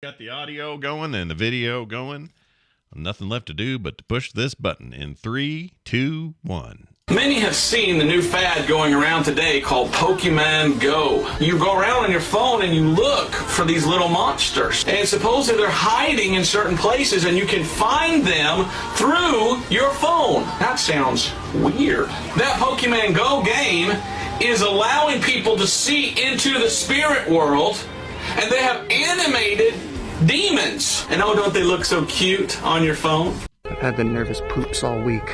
Got the audio going and the video going. Nothing left to do but to push this button in 3, 2, 1. Many have seen the new fad going around today called Pokémon Go. You go around on your phone and you look for these little monsters. And supposedly they're hiding in certain places and you can find them through your phone. That sounds weird. That Pokémon Go game is allowing people to see into the spirit world, and they have animated demons. And oh, don't they look so cute on your phone? I've had the nervous poops all week.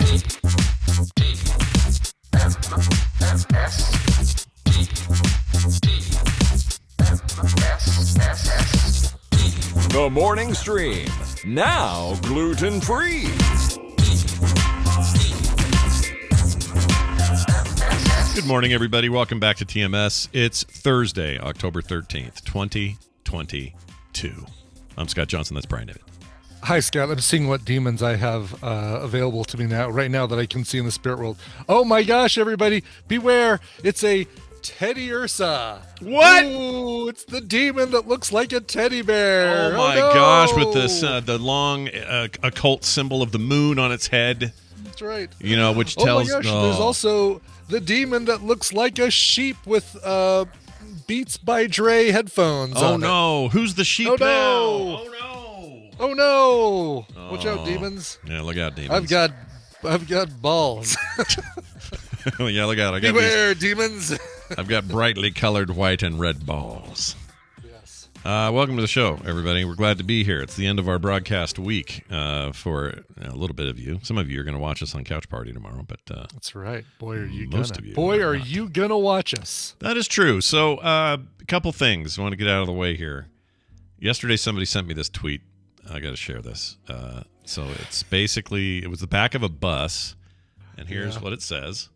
The morning stream, now gluten-free. Good morning, everybody. Welcome back to TMS. It's Thursday, October 13th, 2022. I'm Scott Johnson. That's Brian David. Hi, Scott. I'm seeing what demons I have available to me right now that I can see in the spirit world. Oh my gosh, everybody, beware. It's a Teddy Ursa. What? Ooh, it's the demon that looks like a teddy bear. Oh my gosh, with this the long occult symbol of the moon on its head. That's right. You know, which tells... Oh my gosh, there's also the demon that looks like a sheep with Beats by Dre headphones on it. No. Who's the sheep Oh, now? no. Oh, no. Oh no! Watch out, demons! Yeah, look out, demons. I've got balls. Yeah, look out! Beware, demons! I've got brightly colored white and red balls. Yes. Welcome to the show, everybody. We're glad to be here. It's the end of our broadcast week for a little bit of you. Some of you are going to watch us on Couch Party tomorrow, but That's right. Boy, are you most gonna! of you Boy, are are not. you gonna watch us? That is true. So, a couple things I want to get out of the way here. Yesterday, somebody sent me this tweet. I got to share this. So it's basically, it was the back of a bus, and here's what it says.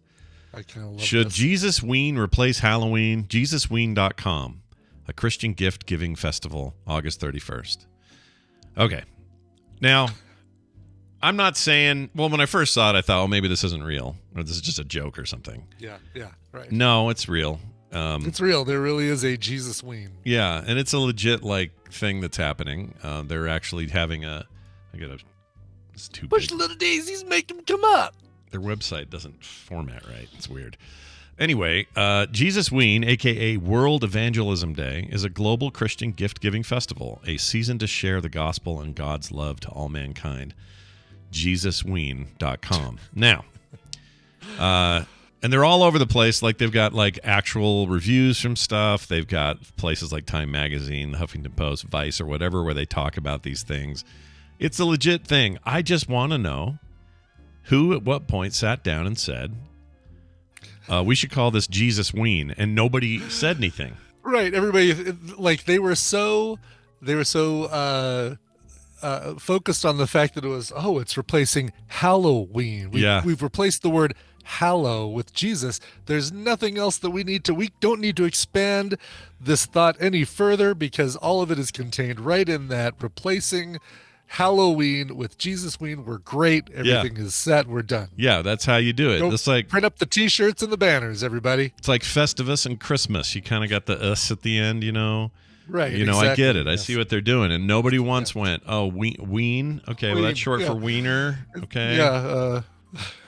I kind of love Should this. Jesusween replace Halloween? Jesusween.com, a Christian gift-giving festival, August 31st. Okay. Now, I'm not saying, well, when I first saw it, I thought, oh, maybe this isn't real, or this is just a joke or something. Yeah, right. No, it's real. It's real. There really is a Jesusween. Yeah, and it's a legit thing that's happening. They're actually having it's too Push big. little daisies, make them come up. Their website doesn't format right. It's weird. Anyway, Jesusween, a.k.a. World Evangelism Day, is a global Christian gift-giving festival, a season to share the gospel and God's love to all mankind. Jesusween.com. Now, and they're all over the place. They've got actual reviews from stuff. They've got places like Time Magazine, Huffington Post, Vice, or whatever, where they talk about these things. It's a legit thing. I just want to know who at what point sat down and said, we should call this Jesusween, and nobody said anything. Right. Everybody, they were so focused on the fact that it's replacing Halloween. We've replaced the word hallow with Jesus. There's nothing else that we don't need to expand this thought any further, because all of it is contained right in that. Replacing Halloween with Jesusween. We're great. Everything is set. We're done. Yeah, that's how you do it. Go It's print up the t-shirts and the banners, everybody. It's like Festivus and Christmas. You kind of got the us at the end, you know. Right. Exactly. I get it. Yes. I see what they're doing. And nobody once went, oh, Ween? Okay, well, that's short for wiener. Okay. Yeah.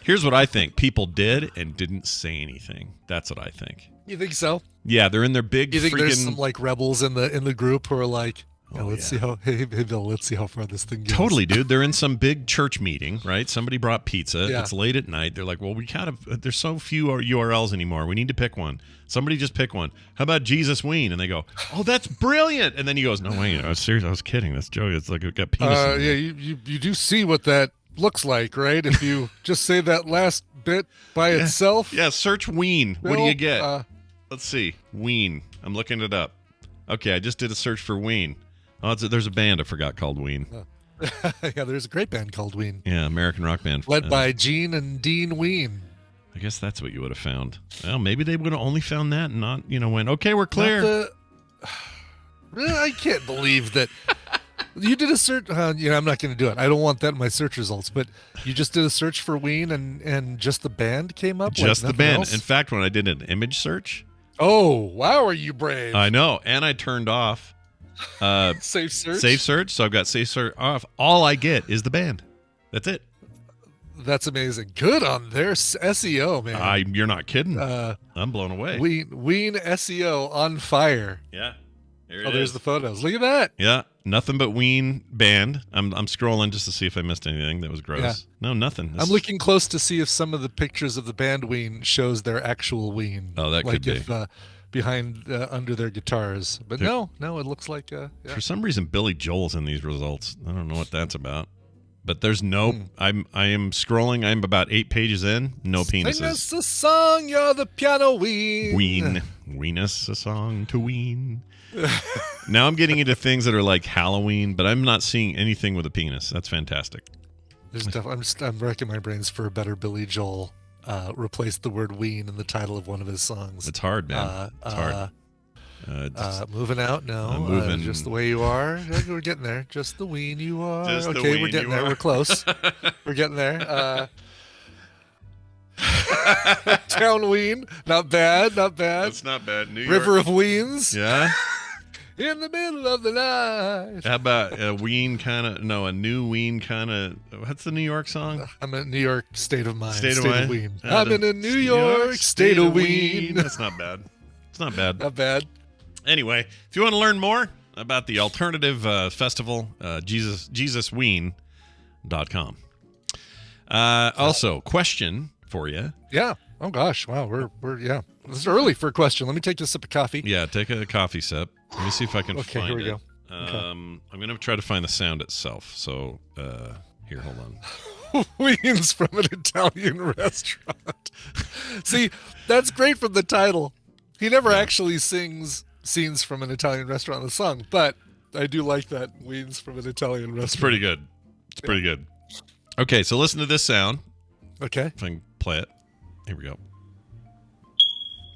Here's what I think. People did and didn't say anything. That's what I think. You think so? Yeah, they're in their big You think freaking... there's some rebels in the group who are like, let's see how Bill, let's see how far this thing goes. Totally, dude. They're in some big church meeting, right? Somebody brought pizza. Yeah. It's late at night. They're like, well, there's so few URLs anymore. We need to pick one. Somebody just pick one. How about Jesusween? And they go, oh, that's brilliant. And then he goes, no, wait, I was serious. I was kidding. That's joke. It's like it got penis. Yeah, you do see what that looks like, right? If you just say that last bit by itself. Yeah, search Ween. What do you get? Bill, Let's see. Ween. I'm looking it up. Okay, I just did a search for Ween. Oh, there's a band I forgot called Ween. yeah, there's a great band called Ween. Yeah, American rock band. Led by Gene and Dean Ween. I guess that's what you would have found. Well, maybe they would have only found that and not, went, okay, we're clear. I can't believe that. You did a search. I'm not going to do it. I don't want that in my search results. But you just did a search for Ween, and just the band came up. Just the band. Else? In fact, when I did an image search. Oh, wow! Are you brave? I know, and I turned off Safe search. Safe search. So I've got safe search off. All I get is the band. That's it. That's amazing. Good on their SEO, man. You're not kidding. I'm blown away. Ween SEO on fire. Yeah. There's the photos. Look at that. Yeah. Nothing but Ween band. I'm scrolling just to see if I missed anything that was gross. Yeah. No, nothing. I'm looking close to see if some of the pictures of the band Ween shows their actual Ween. Oh, that could be. Behind under their guitars. But no, it looks like yeah. For some reason Billy Joel's in these results. I don't know what that's about. But there's no I am scrolling. I'm about 8 pages in. No penises. Sing us a song, you're the piano Ween. Ween us a song to ween. Now I'm getting into things that are like Halloween, but I'm not seeing anything with a penis. That's fantastic. I'm racking my brains for a better Billy Joel. Replace the word Ween in the title of one of his songs. It's hard, man. It's hard. Moving out, no. Moving. Just the way you are. We're getting there. Just the Ween you are. Just the okay, ween we're getting you there. are. We're close. We're getting there. Town Ween, not bad. That's not bad. New York. River of Weens. Yeah. In the middle of the night. How about a Ween kind of? No, a new Ween kind of. What's the New York song? I'm in New York state of mind. State of Ween. mind. I'm in a New York state of Ween. That's not bad. It's not bad. Not bad. Anyway, if you want to learn more about the alternative festival, Jesusween.com. Also, question for you. Yeah. Oh gosh. Wow. We're yeah. This is early for a question. Let me take a sip of coffee. Yeah, take a coffee sip. Let me see if I can Okay, find here we it. go. Okay. I'm going to try to find the sound itself. So, here, hold on. Ween's from an Italian restaurant. See, that's great from the title. He never actually sings scenes from an Italian restaurant in the song, but I do like that Ween's from an Italian restaurant. It's pretty good. It's pretty good. Okay, so listen to this sound. Okay. If I can play it. Here we go.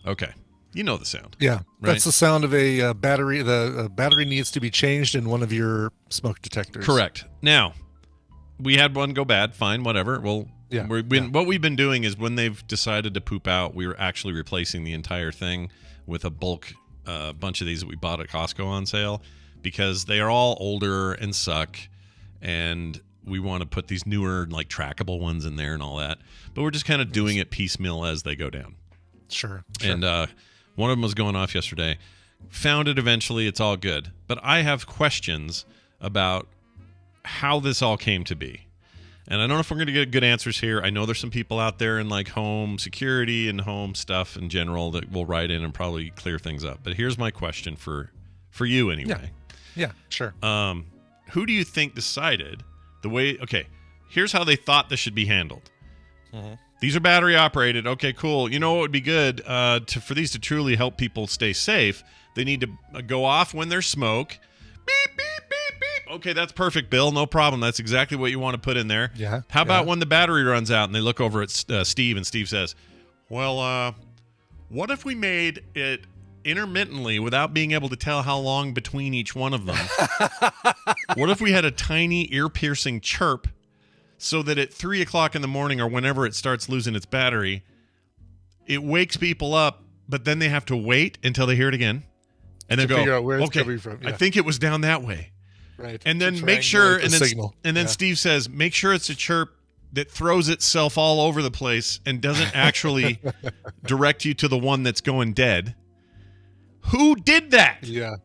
Okay. You know the sound. Yeah. Right? That's the sound of a battery. The battery needs to be changed in one of your smoke detectors. Correct. Now, we had one go bad. Fine, whatever. Well, Yeah. What we've been doing is when they've decided to poop out, we were actually replacing the entire thing with a bulk bunch of these that we bought at Costco on sale because they are all older and suck, and we want to put these newer, like, trackable ones in there and all that. But we're just kind of doing it piecemeal as they go down. Sure. And one of them was going off yesterday. Found it eventually. It's all good. But I have questions about how this all came to be. And I don't know if we're going to get good answers here. I know there's some people out there in like home security and home stuff in general that will write in and probably clear things up. But here's my question for you anyway. Yeah, sure. Who do you think decided the way? Okay, here's how they thought this should be handled. Mm-hmm. These are battery operated. Okay, cool. You know what would be good for these to truly help people stay safe? They need to go off when there's smoke. Beep, beep, beep, beep. Okay, that's perfect, Bill. No problem. That's exactly what you want to put in there. Yeah. How about when the battery runs out and they look over at Steve and Steve says, well, what if we made it intermittently without being able to tell how long between each one of them? What if we had a tiny ear-piercing chirp so that at 3 o'clock in the morning or whenever it starts losing its battery, it wakes people up, but then they have to wait until they hear it again. And then go, figure out where it's okay, coming from. Yeah. I think it was down that way. Right. And then To make sure, triangulate and the then, signal. and then Yeah. Steve says, make sure it's a chirp that throws itself all over the place and doesn't actually direct you to the one that's going dead. Who did that? Yeah.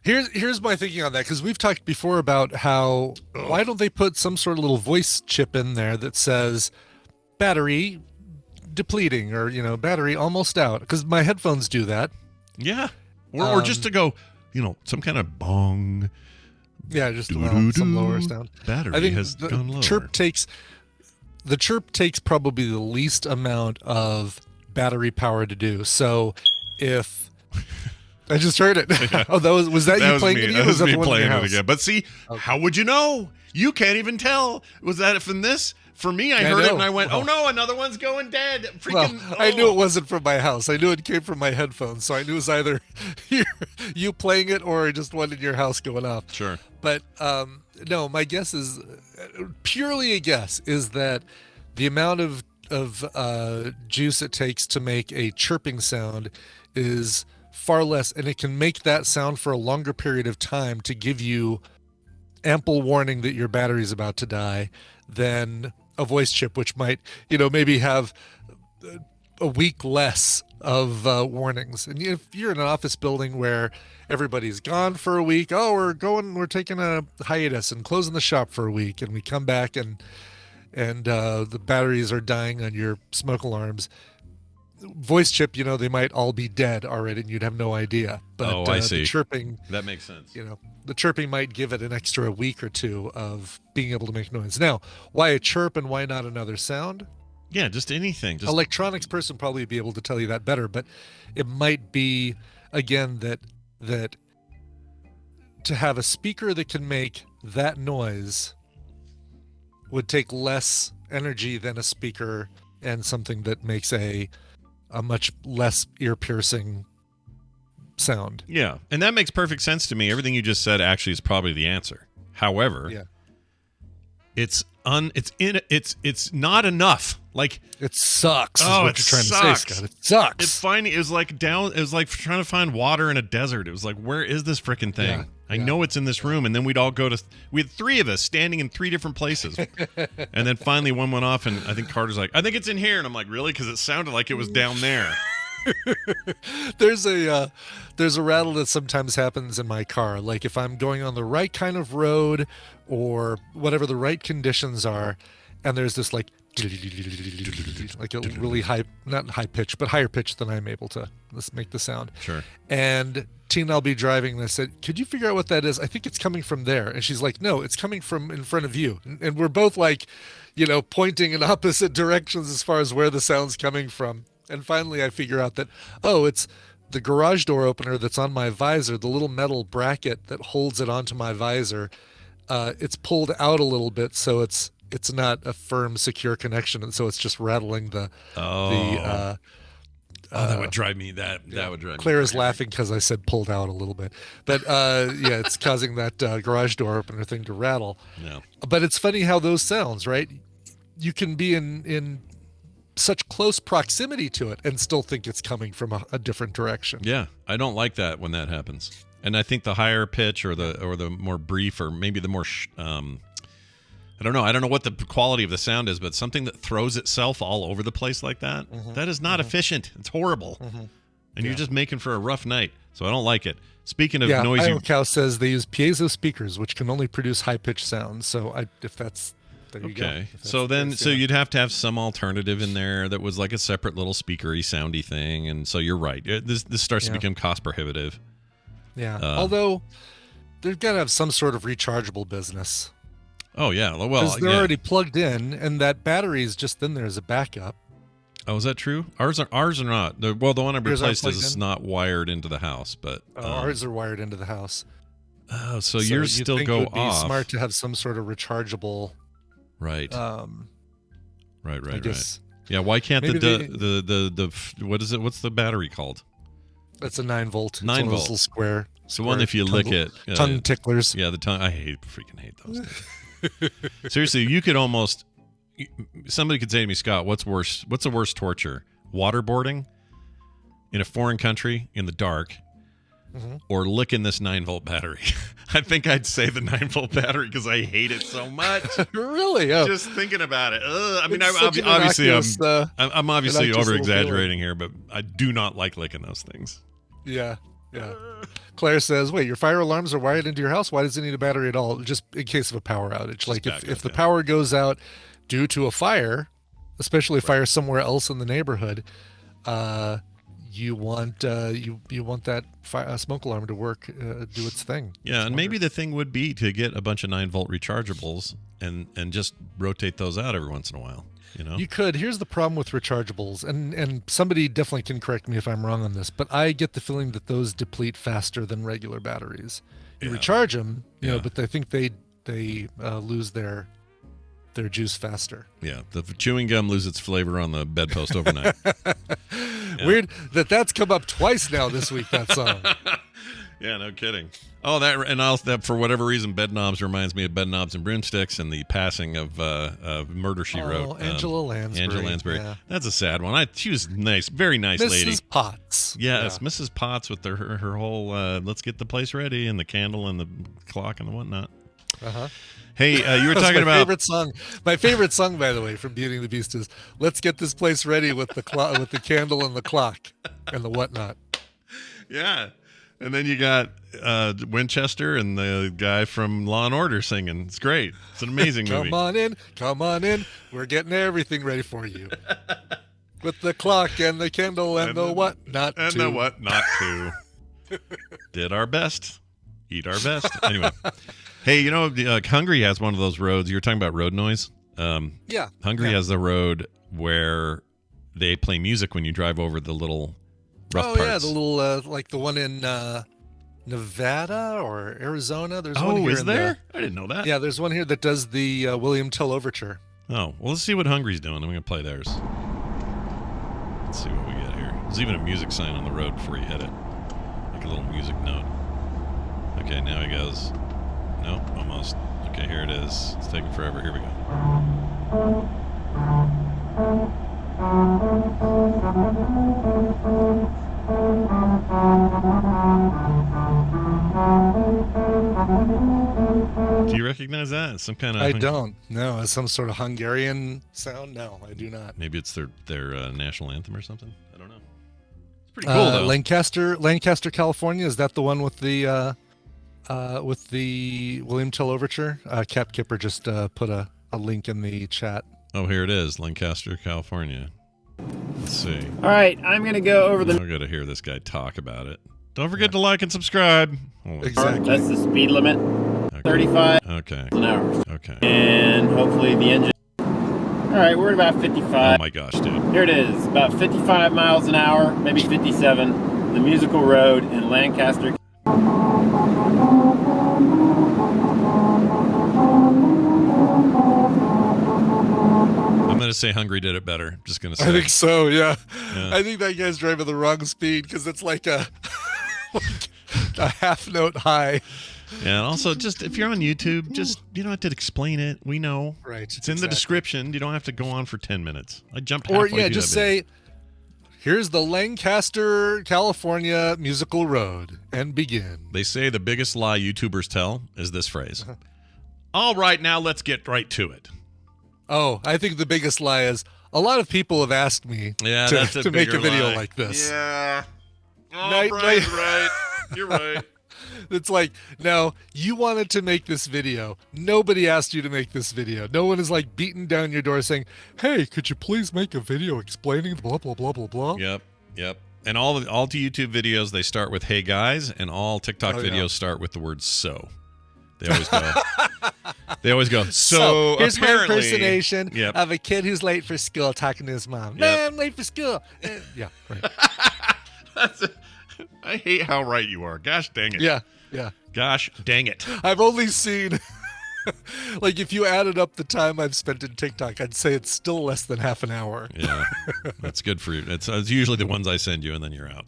Here's my thinking on that, because we've talked before about how why don't they put some sort of little voice chip in there that says battery depleting or battery almost out, because my headphones do that. Yeah. Or just to go, some kind of bong. Yeah, just Doo-doo-doo. some lower sound. Battery I think has gone lower. The chirp takes probably the least amount of battery power to do. So if I just heard it. Yeah. Oh, was that you playing it? That was me the one in playing your it house? again. But see, how would you know? You can't even tell. Was that from this? For me, I heard it and I went, oh no, another one's going dead. Freaking! I knew it wasn't from my house. I knew it came from my headphones. So I knew it was either you playing it or just one in your house going off. Sure. But no, my guess is purely a guess is that the amount of juice it takes to make a chirping sound is far less, and it can make that sound for a longer period of time to give you ample warning that your battery's about to die than a voice chip, which might, maybe have a week less of warnings. And if you're in an office building where everybody's gone for a week, we're taking a hiatus and closing the shop for a week, and we come back and the batteries are dying on your smoke alarms. Voice chip, they might all be dead already and you'd have no idea. But I see. The chirping, that makes sense. The chirping might give it an extra week or two of being able to make noise. Now, why a chirp and why not another sound? Yeah, just anything. Just electronics person probably be able to tell you that better, but it might be, again, that to have a speaker that can make that noise would take less energy than a speaker and something that makes a much less ear-piercing sound. Yeah, and that makes perfect sense to me. Everything you just said actually is probably the answer. However, it's not enough. Like, it sucks. Oh, what it you're trying sucks. to say, Scott. It sucks. It's finding. It was like trying to find water in a desert. It was like, where is this freaking thing? I know it's in this room, and then we'd all go to. We had three of us standing in three different places, and then finally one went off, and I think Carter's like, "I think it's in here," and I'm like, "Really?" Because it sounded like it was down there. There's a rattle that sometimes happens in my car. Like if I'm going on the right kind of road or whatever the right conditions are, and there's this like a really high, not high pitch, but higher pitch than I'm able to make the sound. Sure. And Tina, I'll be driving, and I said, could you figure out what that is? I think it's coming from there. And she's like, no, it's coming from in front of you. And we're both like, pointing in opposite directions as far as where the sound's coming from. And finally I figure out that, it's the garage door opener that's on my visor, the little metal bracket that holds it onto my visor. It's pulled out a little bit, so it's not a firm, secure connection, and so it's just rattling the that would drive me. That would drive me. Claire is laughing because I said pulled out a little bit, but it's causing that garage door opener thing to rattle. Yeah. But it's funny how those sounds, right? You can be in such close proximity to it and still think it's coming from a different direction. Yeah, I don't like that when that happens. And I think the higher pitch or the more brief or maybe the more I don't know. I don't know what the quality of the sound is, but something that throws itself all over the place like that, that is not efficient. It's horrible. And you're just making for a rough night. So I don't like it. Speaking of noisy... Cow says they use piezo speakers, which can only produce high-pitched sounds. So if that's... There you go. So you'd have to have some alternative in there that was like a separate little speakery soundy thing. And so you're right. This starts to become cost prohibitive. Yeah. Although they've got to have some sort of rechargeable business. Oh, yeah. Well, because they're already plugged in, and that battery is just in there as a backup. Oh, is that true? Ours are not. The one I replaced is not wired into the house, but ours are wired into the house. Oh, so yours still go it would off. Be smart to have some sort of rechargeable. Right. I guess. Yeah. Why can't the what is it? What's the battery called? That's a 9-volt. 9-volt. Little square. The one if you lick it. Tongue ticklers. Yeah, the tongue. I freaking hate those things. Seriously, you could almost. Somebody could say to me, Scott, what's worse? What's the worst torture? Waterboarding in a foreign country in the dark, or licking this 9-volt battery? I think I'd say the 9-volt battery because I hate it so much. Really? Oh. Just thinking about it. I mean, I'm obviously over exaggerating here, but I do not like licking those things. Yeah. Yeah. Claire says, wait, your fire alarms are wired into your house? Why does it need a battery at all? Just in case of a power outage. Just like if the power goes out due to a fire, especially a fire somewhere else in the neighborhood, you want that smoke alarm to work, do its thing. Yeah, and maybe the thing would be to get a bunch of 9-volt rechargeables and just rotate those out every once in a while. You could. Here's the problem with rechargeables, and somebody definitely can correct me if I'm wrong on this, but I get the feeling that those deplete faster than regular batteries. You recharge them, but I think they lose their juice faster. Yeah, the chewing gum loses its flavor on the bedpost overnight. Weird that's come up twice now this week, that song. Yeah, no kidding. Oh, that for whatever reason, Bed Knobs reminds me of Bed Knobs and Broomsticks and the passing of Murder She Wrote. Angela Lansbury. Angela Lansbury. Yeah. That's a sad one. She was nice, very nice lady. Mrs. Potts. Yes, yeah. Mrs. Potts with her whole let's get the place ready and the candle and the clock and the whatnot. Uh-huh. Hey, you were talking about favorite song. My favorite song, by the way, from Beauty and the Beast is "Let's Get This Place Ready" with the with the candle and the clock and the whatnot. Yeah, and then you got Winchester and the guy from Law and Order singing. It's great. It's an amazing movie. Come on in. We're getting everything ready for you. With the clock and the candle and the whatnot. And the what not to. Did our best. Eat our best. Anyway. Hey, you know, Hungary has one of those roads. You were talking about road noise. Yeah. Hungary has the road where they play music when you drive over the little rough parts. Oh, yeah, the little, like the one in Nevada or Arizona. There's one here. Is there? I didn't know that. Yeah, there's one here that does the William Tell Overture. Oh, well, let's see what Hungary's doing. I'm going to play theirs. Let's see what we get here. There's even a music sign on the road before you hit it. Like a little music note. Okay, now he goes... Nope, almost. Okay, here it is. It's taking forever. Here we go. Do you recognize that? Some kind of... I don't. No, it's some sort of Hungarian sound? No, I do not. Maybe it's their national anthem or something? I don't know. It's pretty cool, though. Lancaster, California. Is that the one with the William Tell Overture? Cap Kipper just put a link in the chat. Oh, here it is. Lancaster, California. Let's see. All right, I'm going to go over the... I've got to hear this guy talk about it. Don't forget to like and subscribe. Exactly. That's the speed limit. Okay. 35 an hour. Okay. And hopefully the engine... All right, we're at about 55. Oh, my gosh, dude. Here it is. About 55 miles an hour, maybe 57. The musical road in Lancaster. I'm going to say Hungary did it better. I'm just going to say. I think so, yeah. I think that guy's driving the wrong speed because it's like a half note high. Yeah, and also just if you're on YouTube, just you don't have to explain it. We know. Right. It's in the description. You don't have to go on for 10 minutes. I jumped halfway through just that video. say, here's the Lancaster, California musical road, and begin. They say the biggest lie YouTubers tell is this phrase. All right, now let's get right to it. Oh, I think the biggest lie is a lot of people have asked me to make a video like this. Yeah. Oh, right. You're right. It's like, no, you wanted to make this video. Nobody asked you to make this video. No one is like beating down your door saying, hey, could you please make a video explaining blah, blah, blah, blah, blah. Yep. And all the YouTube videos, they start with, hey, guys. And all TikTok videos start with the word so. They always go, so here's my apparently, impersonation of a kid who's late for school talking to his mom. Man, I'm late for school. Yeah, right. I hate how right you are. Gosh dang it. Yeah. Gosh dang it. I've only seen, like, if you added up the time I've spent in TikTok, I'd say it's still less than half an hour. Yeah, that's good for you. It's usually the ones I send you, and then you're out.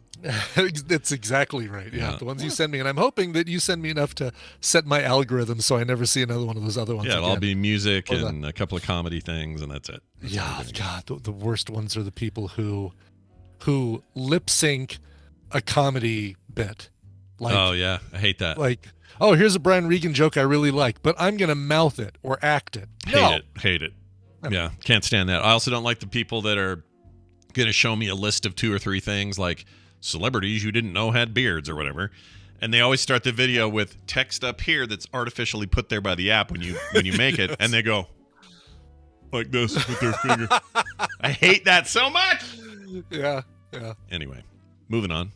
That's exactly right. Yeah, the ones you send me. And I'm hoping that you send me enough to set my algorithm so I never see another one of those other ones. Yeah, it'll all be music and a couple of comedy things, and that's it. God, the worst ones are the people who lip sync a comedy bit. Like, oh, yeah. I hate that. Like, oh, here's a Brian Regan joke I really like, but I'm going to mouth it or act it. Hate it. Yeah, can't stand that. I also don't like the people that are going to show me a list of 2 or 3 things like celebrities you didn't know had beards or whatever. And they always start the video with text up here that's artificially put there by the app when you make it. And they go like this with their finger. I hate that so much. Yeah. Anyway, moving on.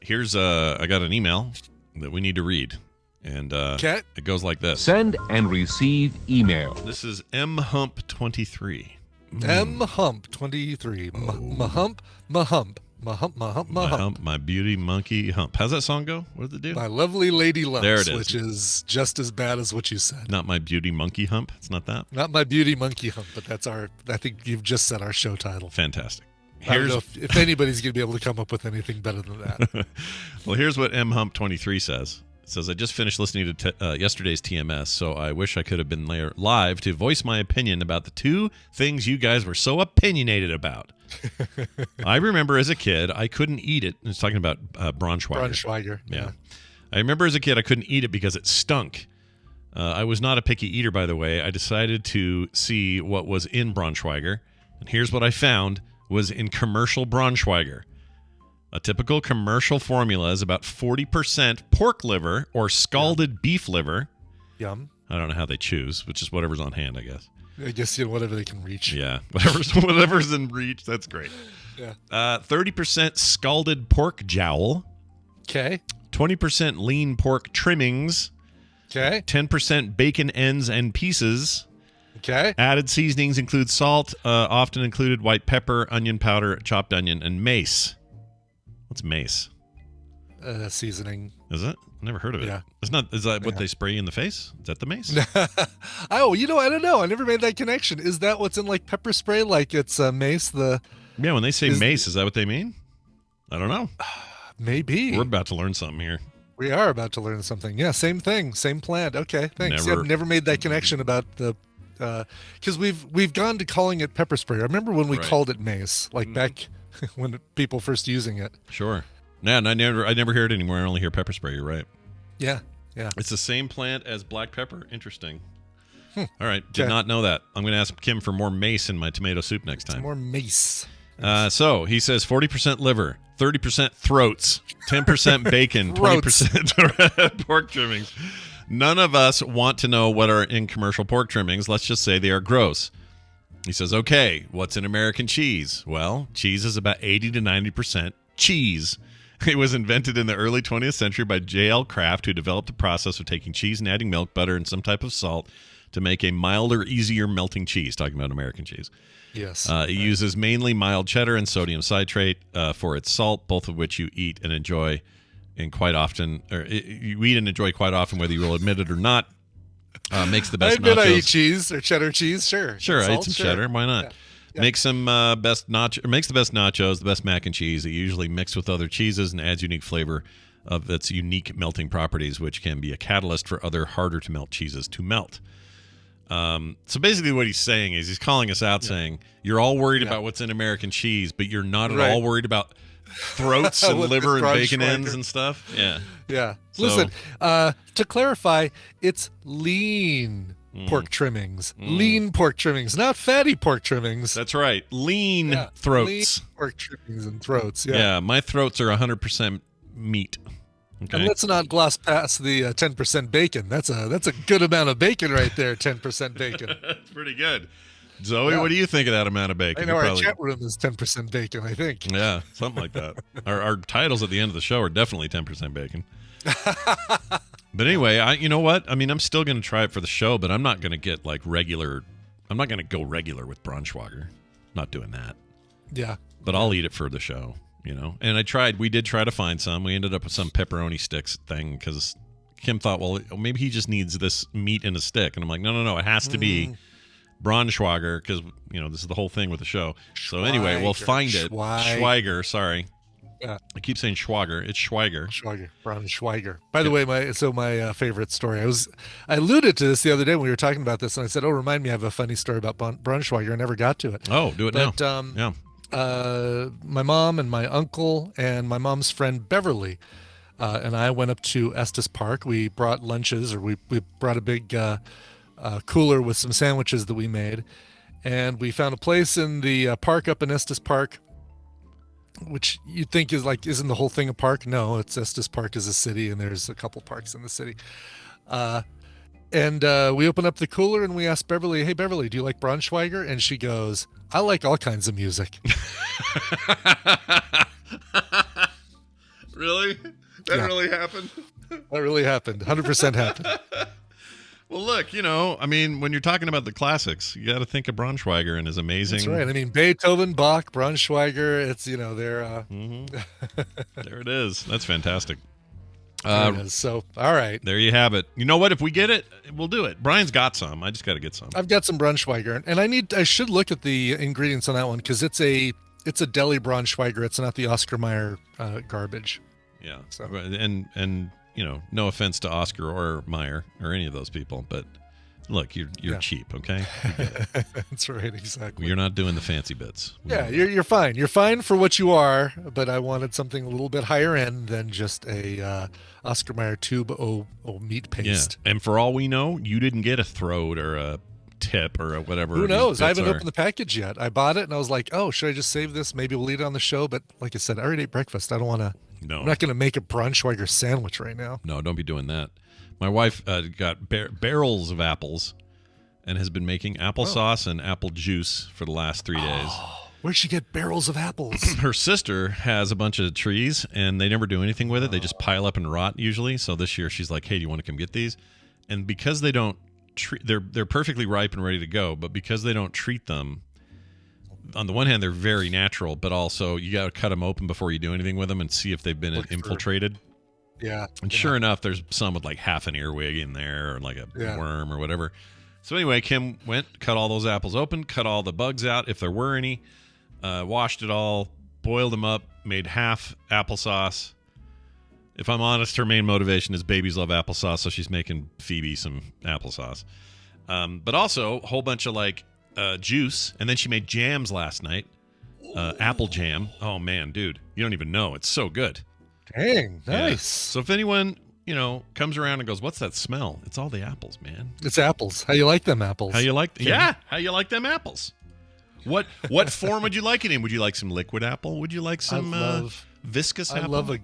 Here's I got an email that we need to read. And it goes like this. Send and receive email. This is mhump23. mhump23. Mahump. My beauty monkey hump. How's that song go? What does it do? My lovely lady lumps. There it is. Which is just as bad as what you said. Not my beauty monkey hump. It's not that. Not my beauty monkey hump, but that's I think you've just said our show title. Fantastic. I don't know if anybody's going to be able to come up with anything better than that. Well, here's what mhump23 says. It says, I just finished listening to yesterday's TMS, so I wish I could have been there live to voice my opinion about the two things you guys were so opinionated about. I remember as a kid, I couldn't eat it. It's talking about Braunschweiger. Braunschweiger. Yeah. I remember as a kid, I couldn't eat it because it stunk. I was not a picky eater, by the way. I decided to see what was in Braunschweiger, and here's what I found was in commercial Braunschweiger. A typical commercial formula is about 40% pork liver or scalded beef liver. Yum. I don't know how they choose, which is whatever's on hand, I guess. I guess whatever they can reach. Yeah, whatever's in reach. That's great. Yeah. 30% scalded pork jowl. Okay. 20% lean pork trimmings. Okay. 10% bacon ends and pieces. Okay. Added seasonings include salt, often included white pepper, onion powder, chopped onion, and mace. What's mace? Seasoning. Is it? Never heard of it. Yeah. It's not. Is that what they spray you in the face? Is that the mace? Oh, I don't know. I never made that connection. Is that what's in like pepper spray? Like it's mace? Yeah. When they say mace, is that what they mean? I don't know. Maybe. We're about to learn something here. We are about to learn something. Yeah. Same thing. Same plant. Okay. Thanks. I've never made that connection about the. Because we've gone to calling it pepper spray. I remember when we called it mace, like back when people first using it. Sure. Yeah, and I never hear it anymore. I only hear pepper spray. You're right. Yeah. Yeah. It's the same plant as black pepper. Interesting. All right. Did not know that. I'm going to ask Kim for more mace in my tomato soup next time. More mace. So he says 40% liver, 30% throats, 10% bacon, 20% pork trimmings. None of us want to know what are in commercial pork trimmings. Let's just say they are gross. He says, okay, what's in American cheese? Well, cheese is about 80 to 90% cheese. It was invented in the early 20th century by J.L. Kraft, who developed the process of taking cheese and adding milk, butter, and some type of salt to make a milder, easier melting cheese. Talking about American cheese. Yes. It uses mainly mild cheddar and sodium citrate for its salt, both of which you eat and enjoy, and quite often, you eat and enjoy quite often, whether you will admit it or not. Makes the best nachos. I eat cheese or cheddar cheese. Sure. Sure, I eat some cheddar. Why not? Yeah. Makes some makes the best nachos, the best mac and cheese. It usually mixed with other cheeses and adds unique flavor of its unique melting properties, which can be a catalyst for other harder to melt cheeses to melt. So basically what he's saying is he's calling us out saying, you're all worried about what's in American cheese, but you're not at all worried about throats and liver and bacon ends and stuff. Yeah. Yeah. So, listen, to clarify, it's lean pork trimmings. Lean pork trimmings, not fatty pork trimmings. That's right. Lean throats. Lean pork trimmings and throats. Yeah, my throats are 100% meat. Okay. And let's not gloss past the 10% bacon. That's a good amount of bacon right there, 10% bacon. That's pretty good. Zoe, what do you think of that amount of bacon? I know our chat room is 10% bacon, I think. Yeah, something like that. Our titles at the end of the show are definitely 10% bacon. But anyway, you know what? I mean, I'm still going to try it for the show, but I'm not going to get like regular. I'm not going to go regular with Braunschweiger. Not doing that. Yeah. But I'll eat it for the show, you know. And we did try to find some. We ended up with some pepperoni sticks thing because Kim thought, well, maybe he just needs this meat in a stick. And I'm like, no. It has to be Braunschweiger because, you know, this is the whole thing with the show. So anyway, we'll find it. Schweiger, sorry. Yeah. I keep saying Schwager. It's Schweiger. Braunschweiger. By the way, my favorite story. I alluded to this the other day when we were talking about this, and I said, "Oh, remind me, I have a funny story about Braunschweiger." I never got to it. Oh, do it now. My mom and my uncle and my mom's friend Beverly and I went up to Estes Park. We brought lunches, or we brought a big cooler with some sandwiches that we made, and we found a place in the park up in Estes Park, which you think is like, isn't the whole thing a park? No, it's Estes Park is a city, and there's a couple parks in the city. And we open up the cooler and we ask Beverly, "Hey, Beverly, do you like Braunschweiger?" And she goes, "I like all kinds of music." Really? That really happened? That really happened. 100% happened. Well, look, you know, I mean, when you're talking about the classics, you got to think of Braunschweiger and his amazing. That's right. I mean, Beethoven, Bach, Braunschweiger. It's, you know, they're. There it is. That's fantastic. There it is. So, all right. There you have it. You know what? If we get it, we'll do it. Brian's got some. I just got to get some. I've got some Braunschweiger, and I should look at the ingredients on that one because it's a it's a deli Braunschweiger. It's not the Oscar Mayer garbage. Yeah. So. And no offense to Oscar or Mayer or any of those people, but look, you're cheap, okay? That's right, exactly. You're not doing the fancy bits. You're fine. You're fine for what you are, but I wanted something a little bit higher end than just a Oscar Mayer tube o meat paste. Yeah. And for all we know, you didn't get a throat or a tip or whatever. Who knows? I haven't opened the package yet. I bought it and I was like, oh, should I just save this? Maybe we'll eat it on the show. But like I said, I already ate breakfast. I don't want to. No. I'm not going to make a Braunschweiger sandwich right now. No, don't be doing that. My wife got barrels of apples and has been making applesauce and apple juice for the last 3 days. Where'd she get barrels of apples? Her sister has a bunch of trees and they never do anything with it. They just pile up and rot usually. So this year she's like, hey, do you want to come get these? And because they don't they're perfectly ripe and ready to go, but because they don't treat them, on the one hand they're very natural, but also you got to cut them open before you do anything with them and see if they've been infiltrated. Yeah. And sure enough, there's some with like half an earwig in there or like a worm or whatever. So anyway, Kim went, cut all those apples open, cut all the bugs out if there were any, washed it all, boiled them up, made half applesauce. If I'm honest, her main motivation is babies love applesauce, so she's making Phoebe some applesauce. But also a whole bunch of like juice, and then she made jams last night. Apple jam. Oh man, dude, you don't even know. It's so good. Dang, nice. Yeah. So if anyone comes around and goes, "What's that smell?" It's all the apples, man. It's apples. How you like them apples? How you like? How you like them apples? What form would you like it in? Would you like some liquid apple? Would you like some viscous apple? I love a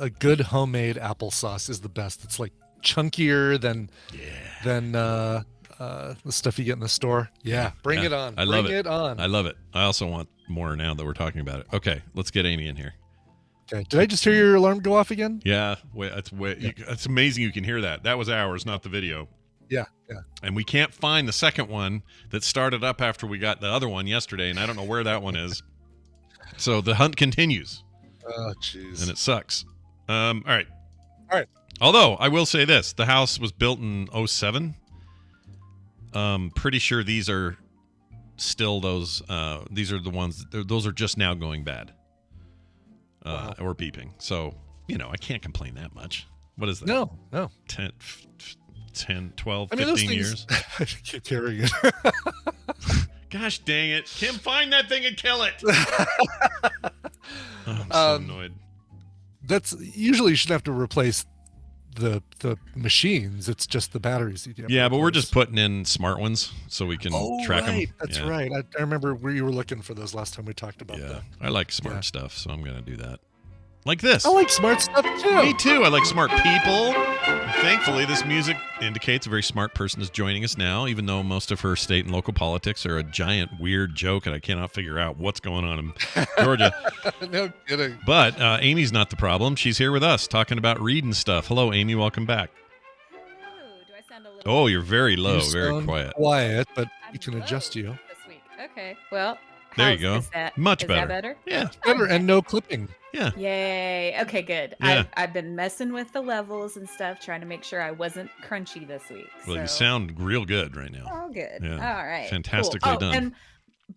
good homemade applesauce is the best. It's like chunkier than the stuff you get in the store. Bring it on. I love it. I love it. I also want more now that we're talking about it. Okay, let's get Amy in here. Okay. Did I just hear your alarm go off again? Yeah. It's amazing you can hear that. That was ours, not the video. Yeah. And we can't find the second one that started up after we got the other one yesterday, and I don't know where that one is. So the hunt continues. Oh, jeez. And it sucks. All right. Although I will say this, the house was built in 2007. Pretty sure these are still those. These are the ones. Those are just now going bad. Or beeping. So I can't complain that much. What is that? No. 10, 12, 15 years. I keep hearing it. Gosh dang it. Kim, find that thing and kill it. I'm so annoyed. That's usually you should have to replace the machines. It's just the batteries. But we're just putting in smart ones so we can track them. That's right. I remember where you were looking for those last time we talked about that. I like smart stuff, so I'm going to do that. Like this. I like smart stuff too. Me too. I like smart people. Thankfully, this music indicates a very smart person is joining us now, even though most of her state and local politics are a giant weird joke, and I cannot figure out what's going on in Georgia. No kidding. But Amy's not the problem. She's here with us talking about reading stuff. Hello, Amy. Welcome back. Hello. Do I sound a little... Oh, you're very low, very quiet, but we can adjust you. This week. Okay. Well, there you go. Much better. Is that better? Yeah. Better and no clipping. Yeah. Yay. Okay, good. Yeah. I've been messing with the levels and stuff, trying to make sure I wasn't crunchy this week. Well, you sound real good right now. Oh, good. Yeah. All right. Fantastically done. And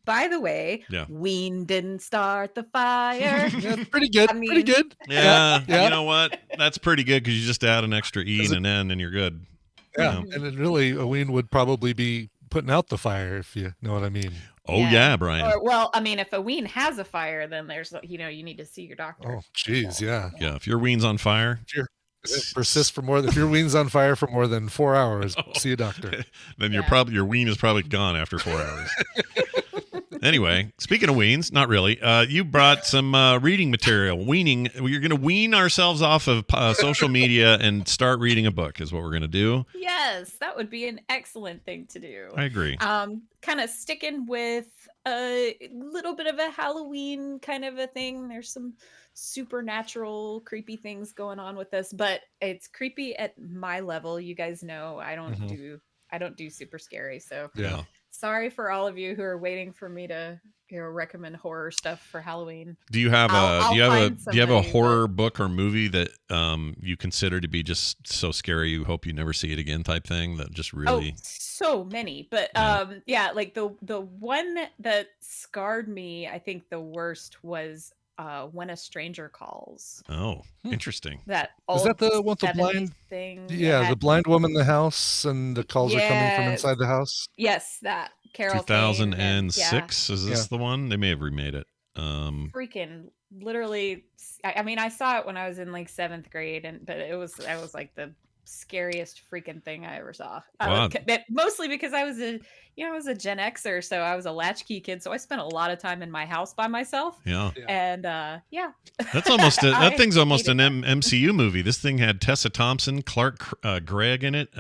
by the way, Ween didn't start the fire. Pretty good. Pretty good. Yeah. You know what? That's pretty good because you just add an extra E and an N and you're good. Yeah. And then really, a Ween would probably be putting out the fire, if you know what I mean. Oh, yeah, Brian. Well, I mean, if a Ween has a fire, then there's, you need to see your doctor. Oh, geez, yeah. Yeah, if your Ween's on fire. If your Ween's on fire for more than 4 hours, see a doctor. Then your Ween is probably gone after 4 hours. Anyway, speaking of Weens, not really. You brought some reading material. Weaning. You're going to wean ourselves off of social media and start reading a book is what we're going to do. Yes, that would be an excellent thing to do. I agree. Kind of sticking with a little bit of a Halloween kind of a thing. There's some supernatural creepy things going on with this, but it's creepy at my level. You guys know I don't do super scary. So yeah. Sorry for all of you who are waiting for me to recommend horror stuff for Halloween. Do you have I'll do you find have a somebody, horror book or movie that you consider to be just so scary you hope you never see it again type thing that just really? So many, but like the one that scarred me, I think the worst was When a Stranger Calls. Oh, interesting. That Is old that the one with the 70s blind? thing? Yeah, the blind woman in the house, and the calls are coming from inside the house. Yes, that Carol Kane. 2006 is this the one? They may have remade it. Freaking literally, I mean, I saw it when I was in like 7th grade, but I was like the scariest freaking thing I ever saw. Wow. Mostly because I was a Gen Xer, so I was a latchkey kid, so I spent a lot of time in my house by myself. Yeah. And that's almost that thing's almost an MCU movie. This thing had Tessa Thompson, Clark Gregg in it.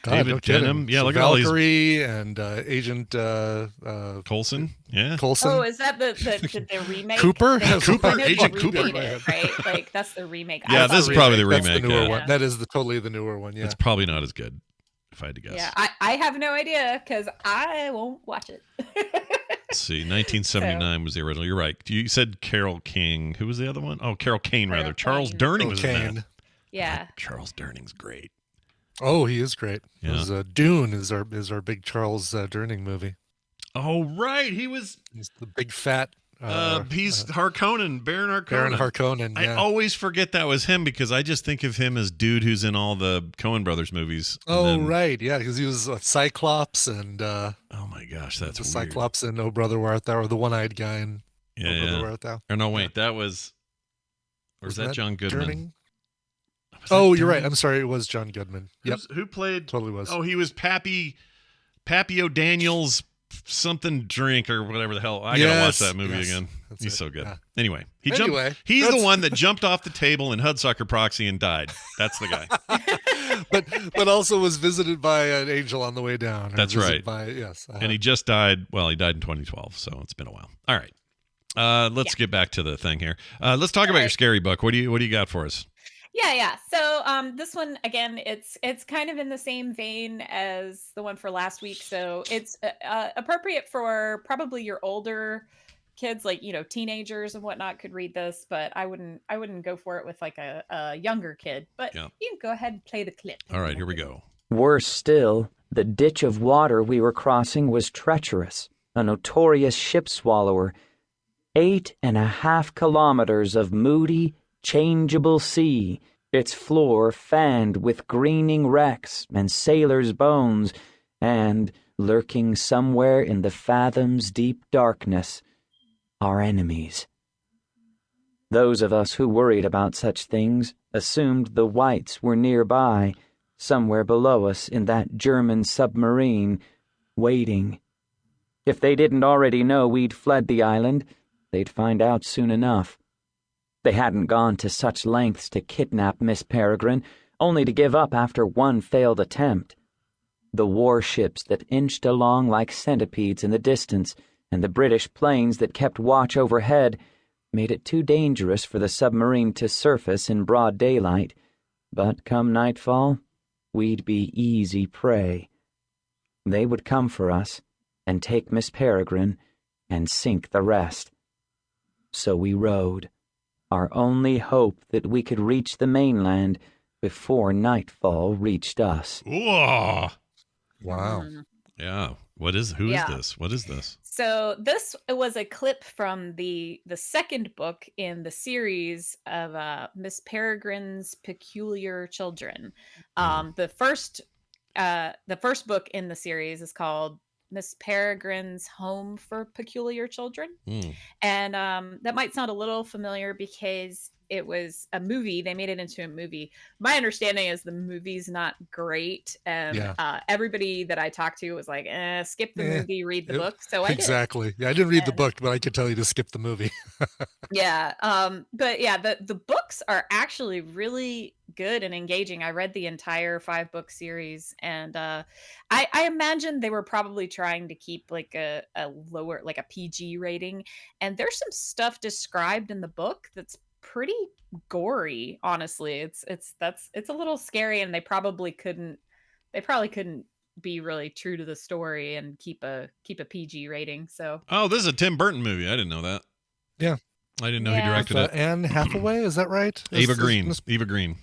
David Denham. Yeah, so look at all these. Valkyrie and Agent Coulson. Yeah. Coulson. Oh, is that the remake? Cooper? Agent Cooper. Right? Like that's the remake. Yeah, this is probably the remake. That's the newer one. That is totally the newer one. Yeah. It's probably not as good, if I had to guess. Yeah, I have no idea because I won't watch it. Let's see, 1979 was the original. You're right. You said Carol King. Who was the other one? Oh, Carol Kane, rather. Charles Durning was in that. Yeah. Charles Durning's great. Oh, he is great. Yeah. Dune is our big Charles Durning movie. Oh, right. He's the big fat. He's Harkonnen, Baron Harkonnen. Baron Harkonnen. Yeah. I always forget that was him because I just think of him as dude who's in all the Coen Brothers movies. Right. Yeah, because he was a Cyclops and. Oh my gosh, that's the weird. Cyclops and Oh Brother Where Art Thou, or the one-eyed guy in Brother Where Art Thou. Or no, wait, that was. Or was that John Goodman? Durning? Oh, you're right. I'm sorry. It was John Goodman. Yep. Who played? Totally was. Oh, he was Pappy O'Daniel's something drink or whatever the hell. I gotta watch that movie again. He's so good. Yeah. Anyway, he's the one that jumped off the table in Hudsucker Proxy and died. That's the guy. but also was visited by an angel on the way down. That's right. Yes. And he just died. Well, he died in 2012, so it's been a while. All right. Let's get back to the thing here. Let's talk about your scary book. What do you got for us? Yeah. So this one, again, it's kind of in the same vein as the one for last week. So it's appropriate for probably your older kids, like, teenagers and whatnot could read this, but I wouldn't go for it with like a younger kid. But you can go ahead and play the clip. All right, here we go. Worse still, the ditch of water we were crossing was treacherous, a notorious ship swallower. 8.5 kilometers of moody, changeable sea, its floor fanned with greening wrecks and sailors' bones, and, lurking somewhere in the fathom's deep darkness, our enemies. Those of us who worried about such things assumed the whites were nearby, somewhere below us in that German submarine, waiting. If they didn't already know we'd fled the island, they'd find out soon enough. They hadn't gone to such lengths to kidnap Miss Peregrine, only to give up after one failed attempt. The warships that inched along like centipedes in the distance, and the British planes that kept watch overhead, made it too dangerous for the submarine to surface in broad daylight. But come nightfall, we'd be easy prey. They would come for us, and take Miss Peregrine, and sink the rest. So we rowed, our only hope that we could reach the mainland before nightfall reached us. Whoa. Wow. Yeah. Who is this? What is this? So this was a clip from the second book in the series of Miss Peregrine's Peculiar Children. The first book in the series is called Miss Peregrine's Home for Peculiar Children. And that might sound a little familiar because it was a movie. They made it into a movie. My understanding is the movie's not great. And everybody that I talked to was like, skip the movie, read the book. So I did. Yeah, I didn't read the book, but I could tell you to skip the movie. Yeah. But yeah, the books are actually really good and engaging. I read the entire 5-book series, and I imagine they were probably trying to keep like a lower, like a PG rating. And there's some stuff described in the book that's pretty gory, honestly. It's a little scary, and they probably couldn't be really true to the story and keep a PG rating. So Oh, this is a Tim Burton movie. I didn't know that. Yeah. I didn't know he directed it. Anne Hathaway, is that right? Eva Green. Eva Green.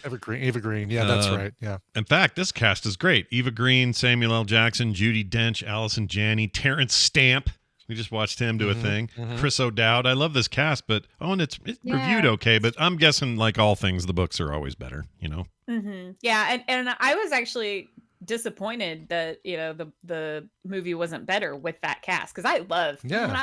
Eva Green. Yeah, that's right. Yeah. In fact, this cast is great. Eva Green, Samuel L. Jackson, Judi Dench, Allison Janney, Terrence Stamp. We just watched him do a thing. Chris O'Dowd. I love this cast, but it's reviewed okay. But I'm guessing, like all things, the books are always better. Yeah, and I was actually disappointed that the movie wasn't better with that cast, because I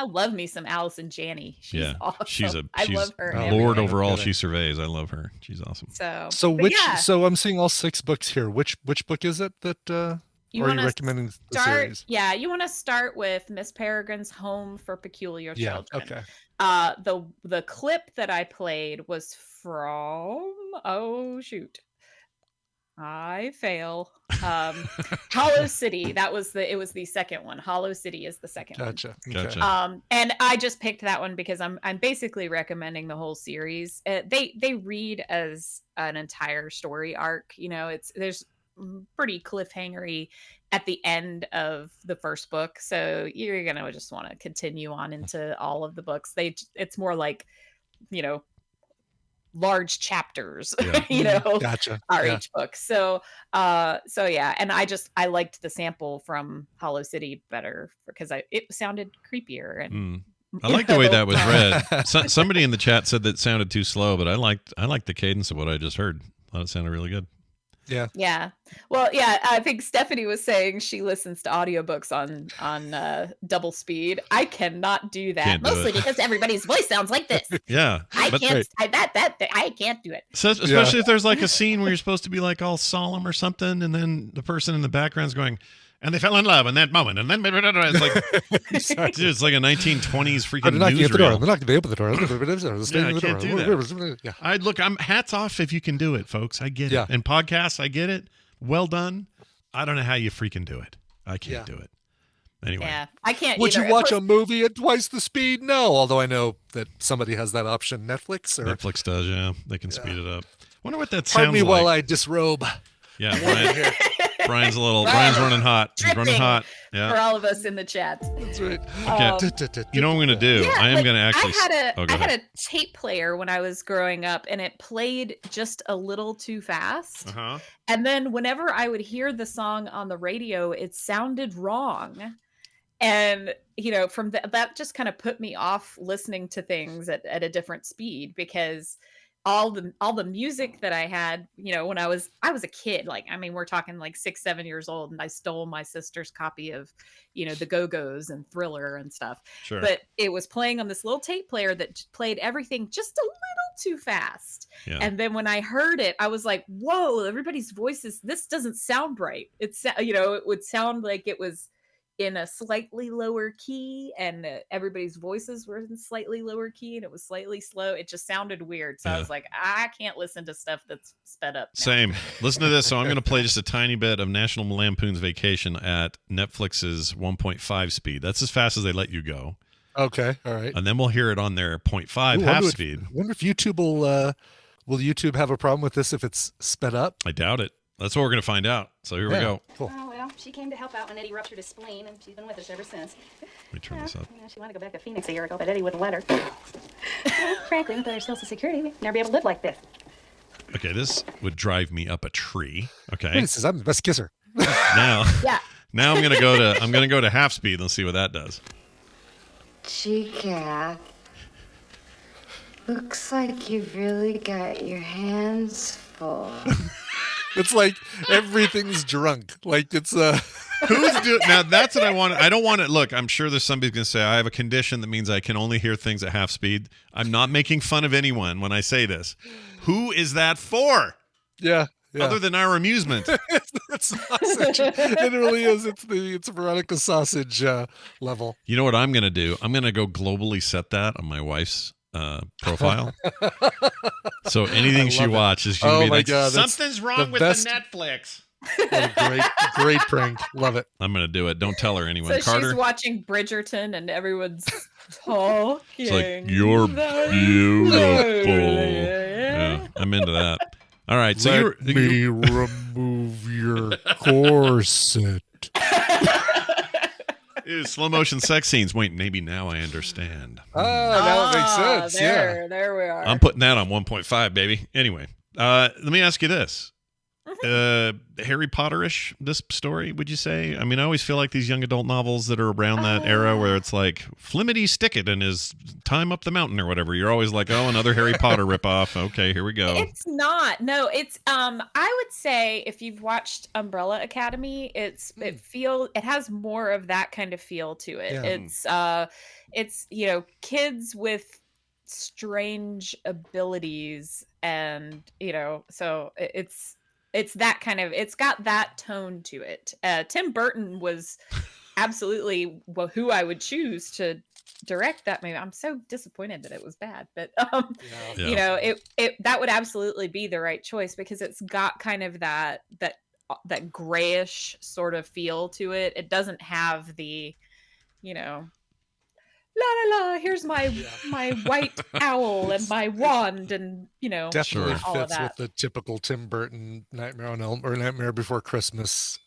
love me some Allison Janney. She's awesome. I love her. Lord over all she surveys. I love her. She's awesome. So I'm seeing all 6 books here. Which book is it that you are you recommending the series? Yeah, you want to start with Miss Peregrine's Home for Peculiar Children. Okay. The clip that I played was from I fail. Hollow City. It was the second one. Hollow City is the second one. Gotcha. And I just picked that one because I'm basically recommending the whole series. They read as an entire story arc. There's pretty cliffhangery at the end of the first book, so you're gonna just want to continue on into all of the books. It's more like large chapters, Gotcha. each book. So yeah, and I liked the sample from Hollow City better because it sounded creepier and I like the way that was read. Somebody in the chat said that sounded too slow, but I liked the cadence of what I just heard. I thought it sounded really good. Yeah. Well, yeah, I think Stephanie was saying she listens to audiobooks on double speed. I cannot do that, mostly because everybody's voice sounds like this. Yeah. I can't. I can't do it. So, especially if there's like a scene where you're supposed to be like all solemn or something, and then the person in the background's going, and they fell in love in that moment, and then it's like, dude, it's like a 1920s freaking newsreel. They're not going to open the door. I can't do that. I'm hats off if you can do it, folks. I get it. And podcasts, I get it. Well done. I don't know how you freaking do it. I can't do it. Anyway. Yeah, I can't. Would you watch a movie at twice the speed? No, although I know that somebody has that option. Netflix does. Yeah, they can speed it up. Wonder what that sounds like. Pardon me while I disrobe. Yeah, Brian's running hot. He's running hot. Yeah. For all of us in the chat. That's right. Okay. You know what I'm going to do? Yeah, I am going to actually... I had a tape player when I was growing up, and it played just a little too fast. Uh-huh. And then whenever I would hear the song on the radio, it sounded wrong. And, from that just kind of put me off listening to things at a different speed, because all the music that I had, when I was a kid, we're talking like 6-7 years old, and I stole my sister's copy of, the Go-Go's and Thriller and stuff. Sure. But it was playing on this little tape player that played everything just a little too fast. Yeah. And then when I heard it, I was like, whoa, everybody's voices, this doesn't sound right. It's, it would sound like it was in a slightly lower key, and everybody's voices were in slightly lower key, and it was slightly slow. It just sounded weird. So I was like, I can't listen to stuff that's sped up now. Same. Listen to this. So I'm going to play just a tiny bit of National Lampoon's Vacation at Netflix's 1.5 speed. That's as fast as they let you go. Okay. All right. And then we'll hear it on their 0.5 half speed. I wonder if YouTube will YouTube have a problem with this if it's sped up? I doubt it. That's what we're going to find out. So here we go. Cool. Oh, well, she came to help out when Eddie ruptured his spleen, and she's been with us ever since. Let me turn this up. She wanted to go back to Phoenix a year ago, but Eddie wouldn't let her. Frankly, without her Social Security, we'd never be able to live like this. Okay, this would drive me up a tree. Okay. He says, I'm the best kisser. Now I'm going to go to half speed and see what that does. Gee, Cat. Looks like you've really got your hands full. It's like everything's drunk. Like it's who's doing now? That's what I want. I don't want it. Look, I'm sure there's somebody's gonna say I have a condition that means I can only hear things at half speed. I'm not making fun of anyone when I say this. Who is that for? Yeah. Other than our amusement. It's sausage. It really is. It's Veronica sausage level. You know what I'm gonna do? I'm gonna go globally set that on my wife's profile. So anything she watches, she's gonna be like, God, something's wrong with the Netflix. Great prank. Love it. I'm gonna do it. Don't tell her anyone. So Carter? She's watching Bridgerton and everyone's talking. It's like, you're beautiful. Yeah, I'm into that. All right, so Let me remove your corset. Ew, slow motion sex scenes. Wait, maybe now I understand. Oh, now it makes sense. There we are. I'm putting that on 1.5, baby. Anyway, let me ask you this. Harry Potter-ish, this story, would you say? I mean, I always feel like these young adult novels that are around that era where it's like Flimmity, Stickit and his time up the mountain or whatever. You're always like, oh, another Harry Potter ripoff. Okay, here we go. It's not. No, it's I would say if you've watched Umbrella Academy, it has more of that kind of feel to it. Yeah. It's kids with strange abilities, and so it's that kind of, it's got that tone to it. Tim Burton was absolutely who I would choose to direct that movie. I'm so disappointed that it was bad, but that would absolutely be the right choice, because it's got kind of that grayish sort of feel to it. It doesn't have the, la la la, here's my white owl and my wand, and definitely all fits of that with the typical Tim Burton Nightmare on Elm or Nightmare Before Christmas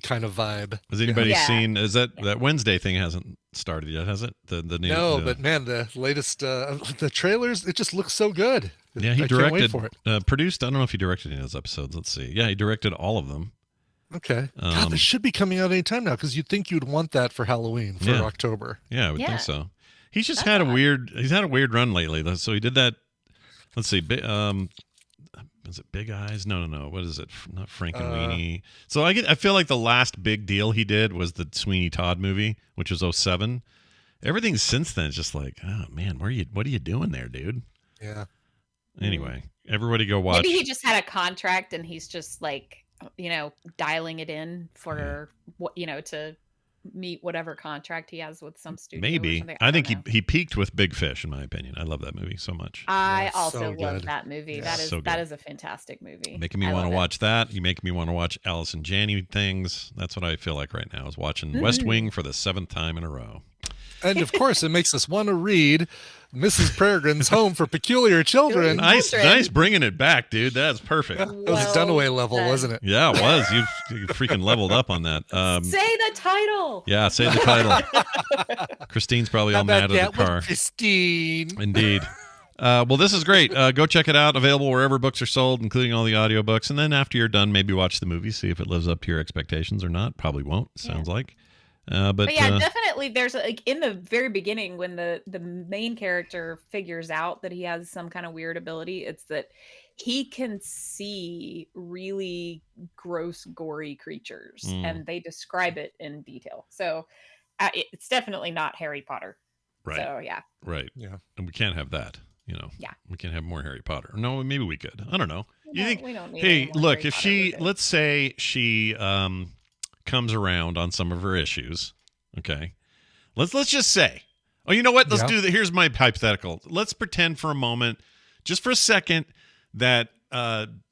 kind of vibe. Has anybody seen? Is that Wednesday thing hasn't started yet? Has it? The new, no, but man, the latest the trailers, it just looks so good. Yeah, he I directed, can't wait for it. Produced. I don't know if he directed any of those episodes. Let's see. Yeah, he directed all of them. Okay. God, this should be coming out any time now, because you'd think you'd want that for Halloween, for October. Yeah, I would think so. He's just had a weird run lately. So he did that. Let's see. Is it Big Eyes? No. What is it? Not Frank and Weenie. So I feel like the last big deal he did was the Sweeney Todd movie, which was 2007. Everything since then is just like, oh man, what are you doing there, dude? Yeah. Anyway, everybody go watch. Maybe he just had a contract and he's just like, dialing it in for what, to meet whatever contract he has with some studio. Maybe. I think he peaked with Big Fish, in my opinion. I love that movie so much. I also love that movie. Yeah. That is a fantastic movie. Making me want to watch that. You make me want to watch Alice and Janney things. That's what I feel like right now, is watching West Wing for the 7th time in a row. And of course, it makes us want to read Mrs. Peregrine's Home for Peculiar Children. Nice bringing it back, dude. That's perfect. It was Dunaway level, wasn't it? Yeah, it was. You freaking leveled up on that. Say the title. Yeah, say the title. Christine's probably all mad at the car. Christine. Indeed. Well, this is great. Go check it out. Available wherever books are sold, including all the audiobooks. And then after you're done, maybe watch the movie, see if it lives up to your expectations or not. Probably won't, sounds like. But yeah, definitely. There's in the very beginning, when the main character figures out that he has some kind of weird ability, it's that he can see really gross, gory creatures, and they describe it in detail. So it's definitely not Harry Potter. Right. So yeah. Right. Yeah. And we can't have that. Yeah. We can't have more Harry Potter. No, maybe we could. I don't know. You think? We don't need hey, look, Harry if Potter let's say she comes around on some of her issues. Okay. Let's just say. Oh, you know what? Let's do that. Here's my hypothetical. Let's pretend for a moment, just for a second, that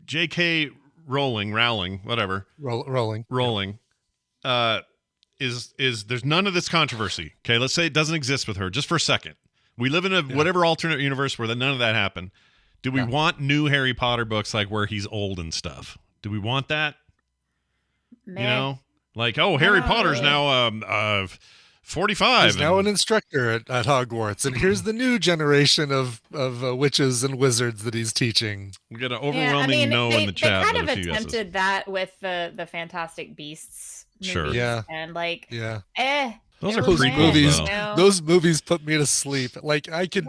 J.K. Rowling, whatever. Rowling. Is there's none of this controversy. Okay, let's say it doesn't exist with her, just for a second. We live in a whatever alternate universe where none of that happened. Do we want new Harry Potter books, like where he's old and stuff? Do we want that? Meh. Like, Harry Potter's now 45. He's now an instructor at Hogwarts, and here's the new generation of witches and wizards that he's teaching. We got an overwhelming no in the chat. They kind of attempted that with the Fantastic Beasts movies. Sure. Yeah. And those are those prequels, movies. though. Those movies put me to sleep. Like I could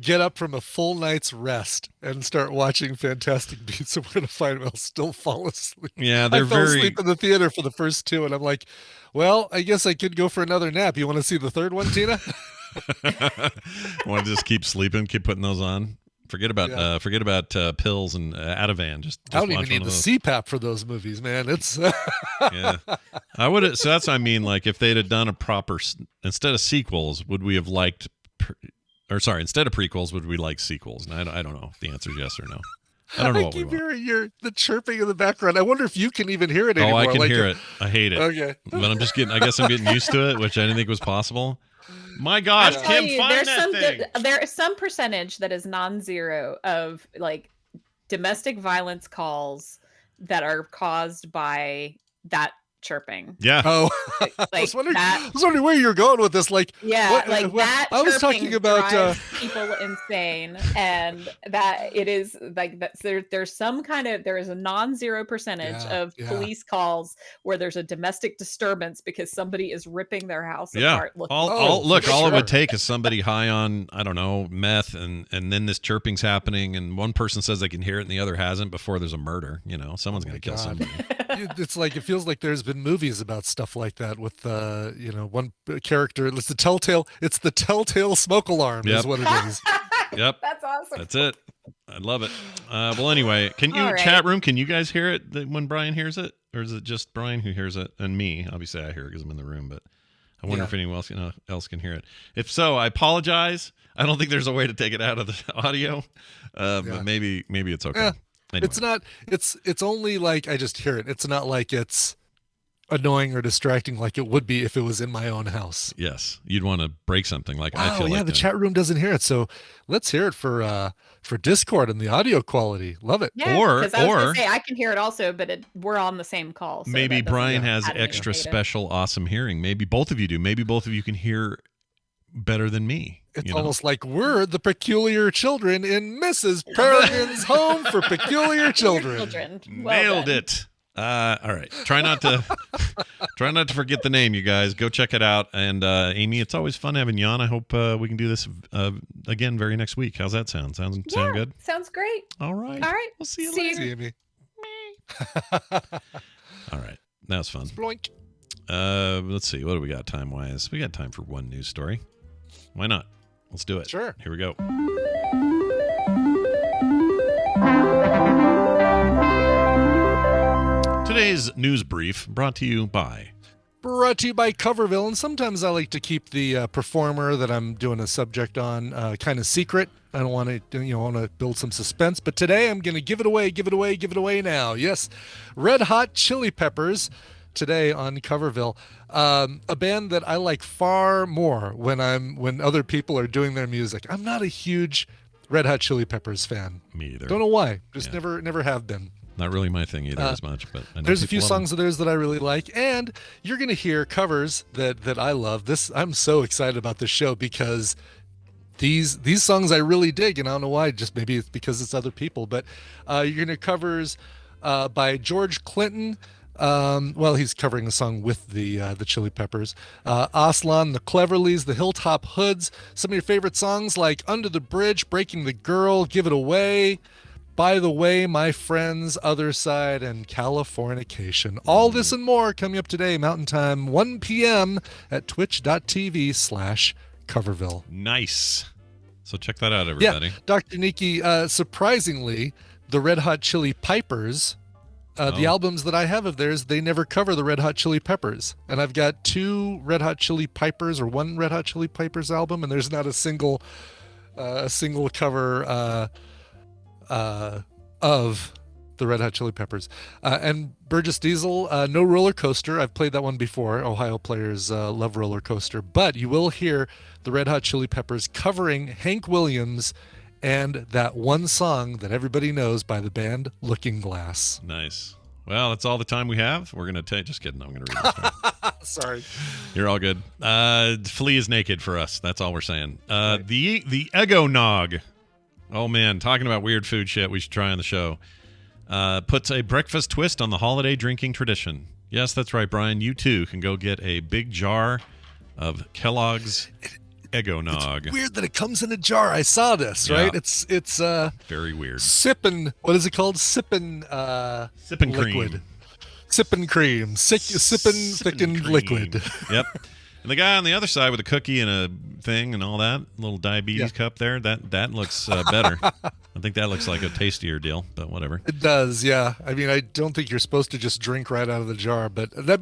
get up from a full night's rest and start watching Fantastic Beasts, and we're gonna find I'll still fall asleep. Yeah, they're I fell asleep in the theater for the first 2, and I'm like, well, I guess I could go for another nap. You want to see the third one, Tina? Want to just keep sleeping, keep putting those on? Forget about pills and Ativan. Just I don't even need the CPAP for those movies, man. It's yeah. I would. So that's what I mean. Like, if they'd have done a proper, instead of sequels, would we have liked? Instead of prequels, would we like sequels? And I don't know if the answer is yes or no. I don't know what we want. I keep hearing the chirping in the background. I wonder if you can even hear it anymore. Oh, I can hear it. I hate it. Okay, but I guess I'm getting used to it, which I didn't think was possible. My gosh, Kim, find that thing. There is some percentage that is non-zero of like domestic violence calls that are caused by that chirping. Yeah. Oh, Like I was wondering where you're going with this. Like, yeah, like that. I was talking about drives people insane, and that it is like that. There's some kind of there is a non-zero percentage of police calls where there's a domestic disturbance because somebody is ripping their house apart. All it would take is somebody high on, I don't know, meth, and then this chirping's happening, and one person says they can hear it and the other hasn't before there's a murder. You know, someone's going to kill somebody. It's like, it feels like there's been movies about stuff like that with one character. It's the telltale smoke alarm is what it is. Yep. That's awesome. That's it. I love it. Well, anyway, can you chat room? Can you guys hear it when Brian hears it, or is it just Brian who hears it and me? Obviously, I hear it because I'm in the room, but I wonder if anyone else can hear it. If so, I apologize. I don't think there's a way to take it out of the audio, but maybe it's okay. Yeah. Anyway. It's not. It's only like I just hear it. It's not like it's annoying or distracting like it would be if it was in my own house. Yes, you'd want to break something like. I feel the chat room doesn't hear it, so let's hear it for Discord and the audio quality. Love it. Yeah, or I was gonna say I can hear it also, but we're on the same call. So maybe Brian has extra special awesome hearing. Maybe both of you do. Maybe both of you can hear better than me. It's almost like we're the peculiar children in Mrs. Peregrine's Home for Peculiar Children. Nailed it. All right. Try not to forget the name, you guys. Go check it out. And Amy, it's always fun having you on. I hope we can do this again very next week. How's that sound? Sound good? Sounds great. All right. We'll see you later. See you, Amy. All right. That was fun. Bloink. Let's see. What do we got time-wise? We got time for one news story. Why not? Let's do it. Sure. Here we go. Today's news brief brought to you by Coverville. And sometimes I like to keep the performer that I'm doing a subject on kind of secret. I don't want to, want to build some suspense. But today I'm going to give it away now. Yes, Red Hot Chili Peppers today on Coverville. A band that I like far more when other people are doing their music. I'm not a huge Red Hot Chili Peppers fan. Me either. Don't know why. Just never have been. Not really my thing either as much, but I know there's a few songs of theirs that I really like, and you're going to hear covers that I love. I'm so excited about this show because these songs I really dig, and I don't know why. Just maybe it's because it's other people, but you're going to covers by George Clinton. He's covering a song with the Chili Peppers. Aslan, the Cleverleys, the Hilltop Hoods. Some of your favorite songs like Under the Bridge, Breaking the Girl, Give It Away, By the Way, My Friends, Other Side, and Californication. All this and more coming up today, Mountain Time, 1 p.m. at twitch.tv/Coverville. Nice. So check that out, everybody. Yeah, Dr. Nikki, surprisingly, the Red Hot Chili Pipers, the albums that I have of theirs, they never cover the Red Hot Chili Peppers. And I've got two Red Hot Chili Pipers or one Red Hot Chili Pipers album, and there's not a single cover of the Red Hot Chili Peppers. And Burgess Diesel, No Roller Coaster. I've played that one before. Ohio players love Roller Coaster. But you will hear the Red Hot Chili Peppers covering Hank Williams and that one song that everybody knows by the band Looking Glass. Nice. Well, that's all the time we have. We're going to just kidding. I'm going to read this one. Sorry. You're all good. Flea is naked for us. That's all we're saying. The Eggo-nog. Oh, man. Talking about weird food shit we should try on the show. Puts a breakfast twist on the holiday drinking tradition. Yes, that's right, Brian. You, too, can go get a big jar of Kellogg's Eggo-nog. It's weird that it comes in a jar. I saw this, right? It's very weird. Sippin', what is it called? Sippin' liquid. Cream. Sippin' cream. Sippin' thickened liquid. Yep. And the guy on the other side with a cookie and a thing and all that, little diabetes cup there, that looks better. I think that looks like a tastier deal, but whatever. It does, yeah. I mean, I don't think you're supposed to just drink right out of the jar, but that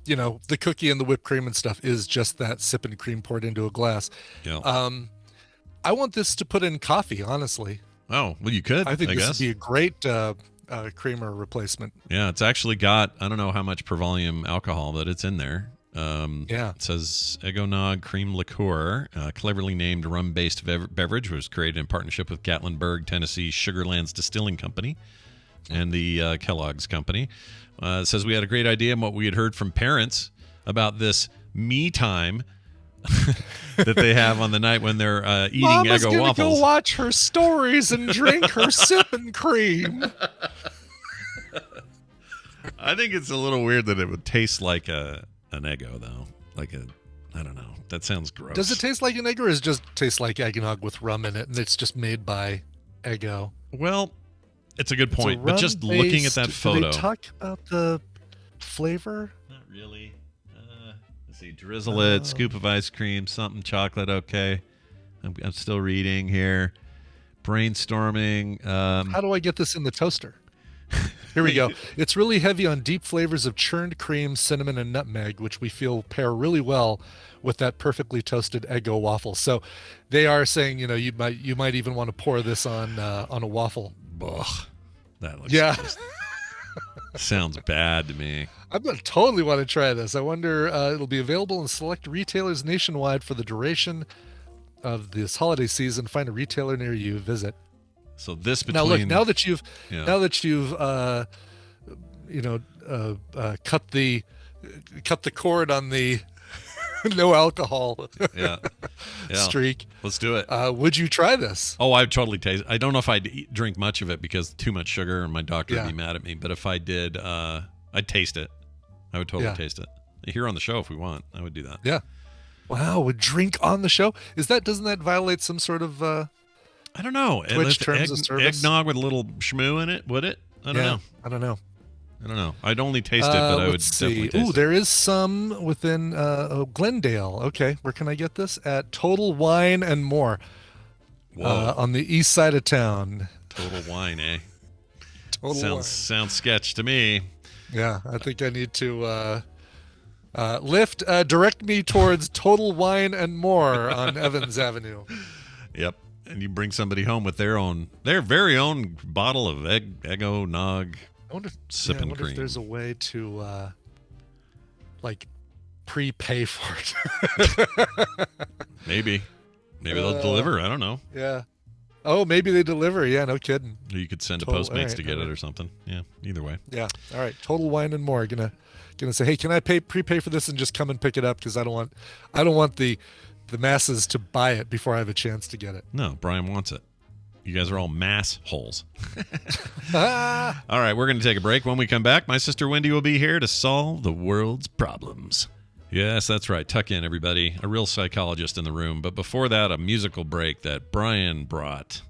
the cookie and the whipped cream and stuff is just that sipping cream poured into a glass. Yeah. I want this to put in coffee, honestly. Oh, well, you could. I think this would be a great creamer replacement. Yeah, it's actually got, I don't know how much per volume alcohol that it's in there. It says Eggo-nog cream liqueur, cleverly named rum-based beverage, was created in partnership with Gatlinburg, Tennessee Sugarlands Distilling Company and the Kellogg's Company. It says we had a great idea and what we had heard from parents about this me time that they have on the night when they're eating Mama's Eggo gonna waffles. Go watch her stories and drink her sipping cream. I think it's a little weird that it would taste like an Eggo, though. I don't know. That sounds gross. Does it taste like an Eggo, or does it just taste like eggnog with rum in it, and it's just made by Eggo? Well, it's a good point. But just looking at that photo. Did they talk about the flavor? Not really. Let's see. Drizzle it, scoop of ice cream, something chocolate. Okay. I'm still reading here. Brainstorming. How do I get this in the toaster? Here we go. It's really heavy on deep flavors of churned cream, cinnamon, and nutmeg, which we feel pair really well with that perfectly toasted Eggo waffle. So they are saying, you might even want to pour this on a waffle. Ugh, that looks just sounds bad to me. I'm going to totally want to try this. I wonder, it'll be available in select retailers nationwide for the duration of this holiday season. Find a retailer near you. Visit. So this between now look, now that you've cut the cord on the no alcohol streak. Let's do it. Would you try this? Oh, I'd totally taste. I don't know if I'd drink much of it because too much sugar and my doctor would be mad at me. But if I did, I'd taste it. I would totally taste it here on the show if we want. I would do that. Yeah. Wow, would drink on the show? Doesn't that violate some sort of? I don't know. Twitch terms of service? Eggnog with a little shmoo in it, would it? I don't know. I don't know. I'd only taste it, but I would definitely taste it. There is some within Glendale. Okay, where can I get this? At Total Wine and More. On the east side of town. Total Wine, eh? Total Wine. Sounds sketch to me. Yeah, I think I need to direct me towards Total Wine and More on Evans Avenue. Yep. And you bring somebody home with their very own bottle of Eggo-nog sipping cream. If there's a way to prepay for it. Maybe they'll deliver. I don't know. Yeah. Oh, maybe they deliver. Yeah, no kidding. Or you could send a Postmates to get it or something. Yeah, either way. Yeah. All right. Total Wine and More. Gonna say, hey, can I prepay for this and just come and pick it up because I don't want the masses to buy it before I have a chance to get it. No, Brian wants it. You guys are all mass holes. All right, we're going to take a break. When we come back, my sister Wendy will be here to solve the world's problems. Yes, that's right. Tuck in, everybody. A real psychologist in the room. But before that, a musical break that Brian brought.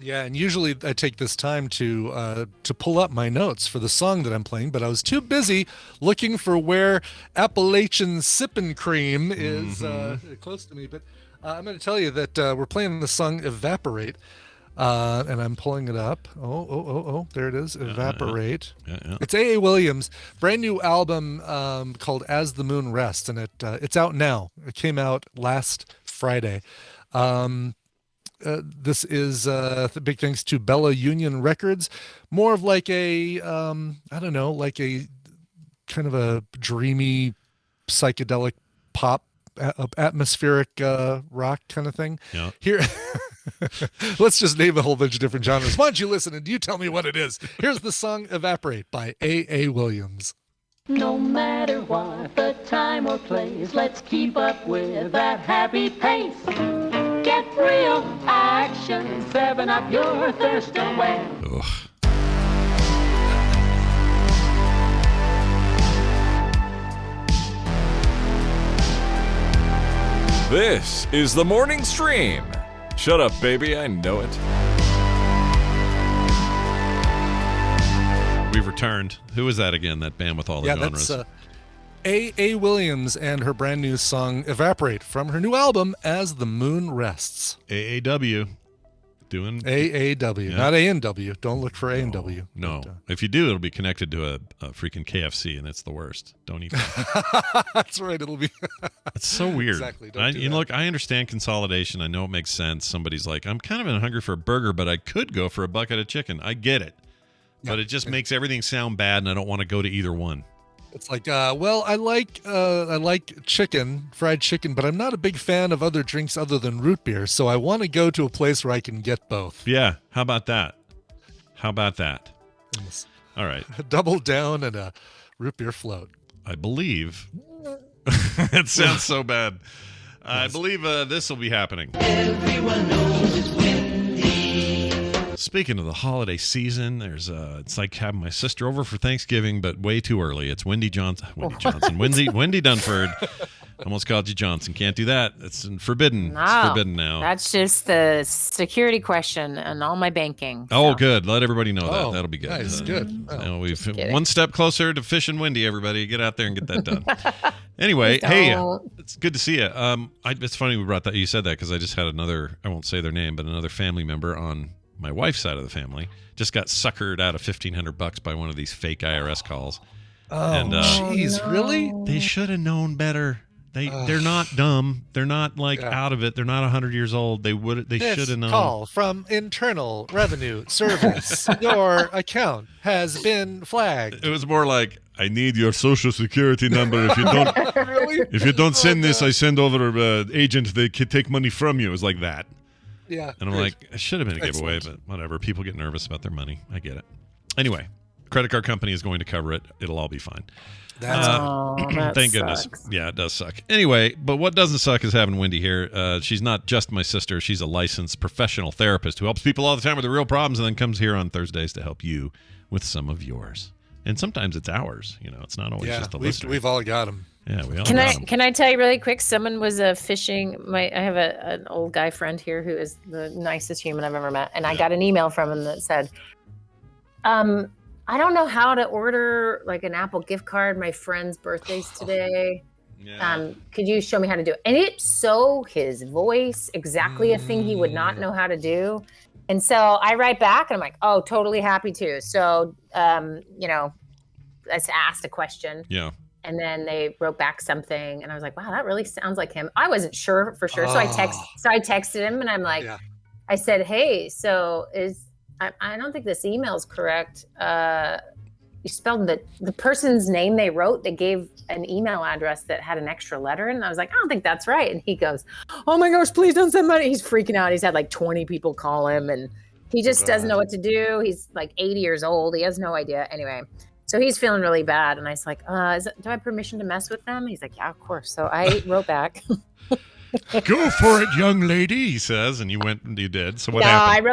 Yeah, and usually I take this time to pull up my notes for the song that I'm playing, but I was too busy looking for where Appalachian Sippin' Cream is close to me. But I'm going to tell you that we're playing the song Evaporate, and I'm pulling it up. Oh, there it is, Evaporate. Yeah. It's A.A. Williams' brand new album called As the Moon Rests, and it's out now. It came out last Friday. This is big thanks to Bella Union Records. More of like a like a kind of a dreamy psychedelic pop atmospheric rock kind of thing. Yeah. Here let's just name a whole bunch of different genres. Why don't you listen and you tell me what it is? Here's the song Evaporate by A.A. Williams. No matter what the time or place, let's keep up with that happy pace. Get real action, 7 up your thirst away. Ugh. This is the morning stream. Shut up, baby, I know it. We've returned. Who is that again, that band with all the genres? That's A.A. Williams and her brand new song Evaporate from her new album As the Moon Rests. AAW. Doing AAW, not A&W. Don't look for A&W. No. If you do, it'll be connected to a freaking KFC, and it's the worst. Don't eat that. That's right. It'll be. It's so weird. Exactly. Don't do that. Look, I understand consolidation. I know it makes sense. Somebody's like, I'm kind of hungry for a burger, but I could go for a bucket of chicken. I get it. But it just makes everything sound bad, and I don't want to go to either one. It's like, well, I like chicken, fried chicken, but I'm not a big fan of other drinks other than root beer. So I want to go to a place where I can get both. Yeah. How about that? Yes. All right. Double down and a root beer float. I believe. It sounds so bad. I believe this will be happening. Everyone knows it's Wendy. Speaking of the holiday season, there's it's like having my sister over for Thanksgiving, but way too early. It's Wendy Johnson. Wendy Dunford. Almost called you Johnson. Can't do that. It's forbidden. No, it's forbidden now. That's just the security question and all my banking. Oh, good. Let everybody know that. That'll be good. Nice, good. We've one step closer to fishing Wendy, everybody. Get out there and get that done. Anyway, hey, it's good to see you. It's funny we brought that. You said that because I just had another, I won't say their name, but another family member on my wife's side of the family just got suckered out of $1,500 by one of these fake IRS calls. Jeez, really? They should have known better. They're not dumb. They're not out of it. They're not 100 years old. They should have known. Call from Internal Revenue Service. Your account has been flagged. It was more like, I need your social security number. If you don't, really? If you don't send this, I send over agent. They can take money from you. It was like that. Yeah. And I'm like, it should have been a giveaway, but whatever. People get nervous about their money. I get it. Anyway, credit card company is going to cover it. It'll all be fine. That thank goodness. sucks. Yeah, it does suck. Anyway, but what doesn't suck is having Wendy here. She's not just my sister. She's a licensed professional therapist who helps people all the time with their real problems and then comes here on Thursdays to help you with some of yours. And sometimes it's ours. It's not always just the listener. We've all got them. Yeah, we all Can got I 'em. can I tell you really quick? Someone was fishing. I have an old guy friend here who is the nicest human I've ever met, and I got an email from him that said, I don't know how to order like an Apple gift card. My friend's birthday's today. Yeah. Could you show me how to do it? And it's so his voice, exactly a thing he would not know how to do. And so I write back and I'm like, oh, totally happy to. So, I asked a question. Yeah. And then they wrote back something, and I was like, "Wow, that really sounds like him." I wasn't sure for sure, so I texted him, and I'm like, I said, "Hey, so I don't think this email is correct. You spelled the person's name they wrote. They gave an email address that had an extra letter, and I was like, I don't think that's right." And he goes, "Oh my gosh, please don't send money." He's freaking out. He's had like 20 people call him, and he just doesn't know what to do. He's like 80 years old. He has no idea. Anyway. So he's feeling really bad, and I was like, do I have permission to mess with them? He's like, yeah, of course. So I wrote back. Go for it, young lady, he says, and you did. So what happened?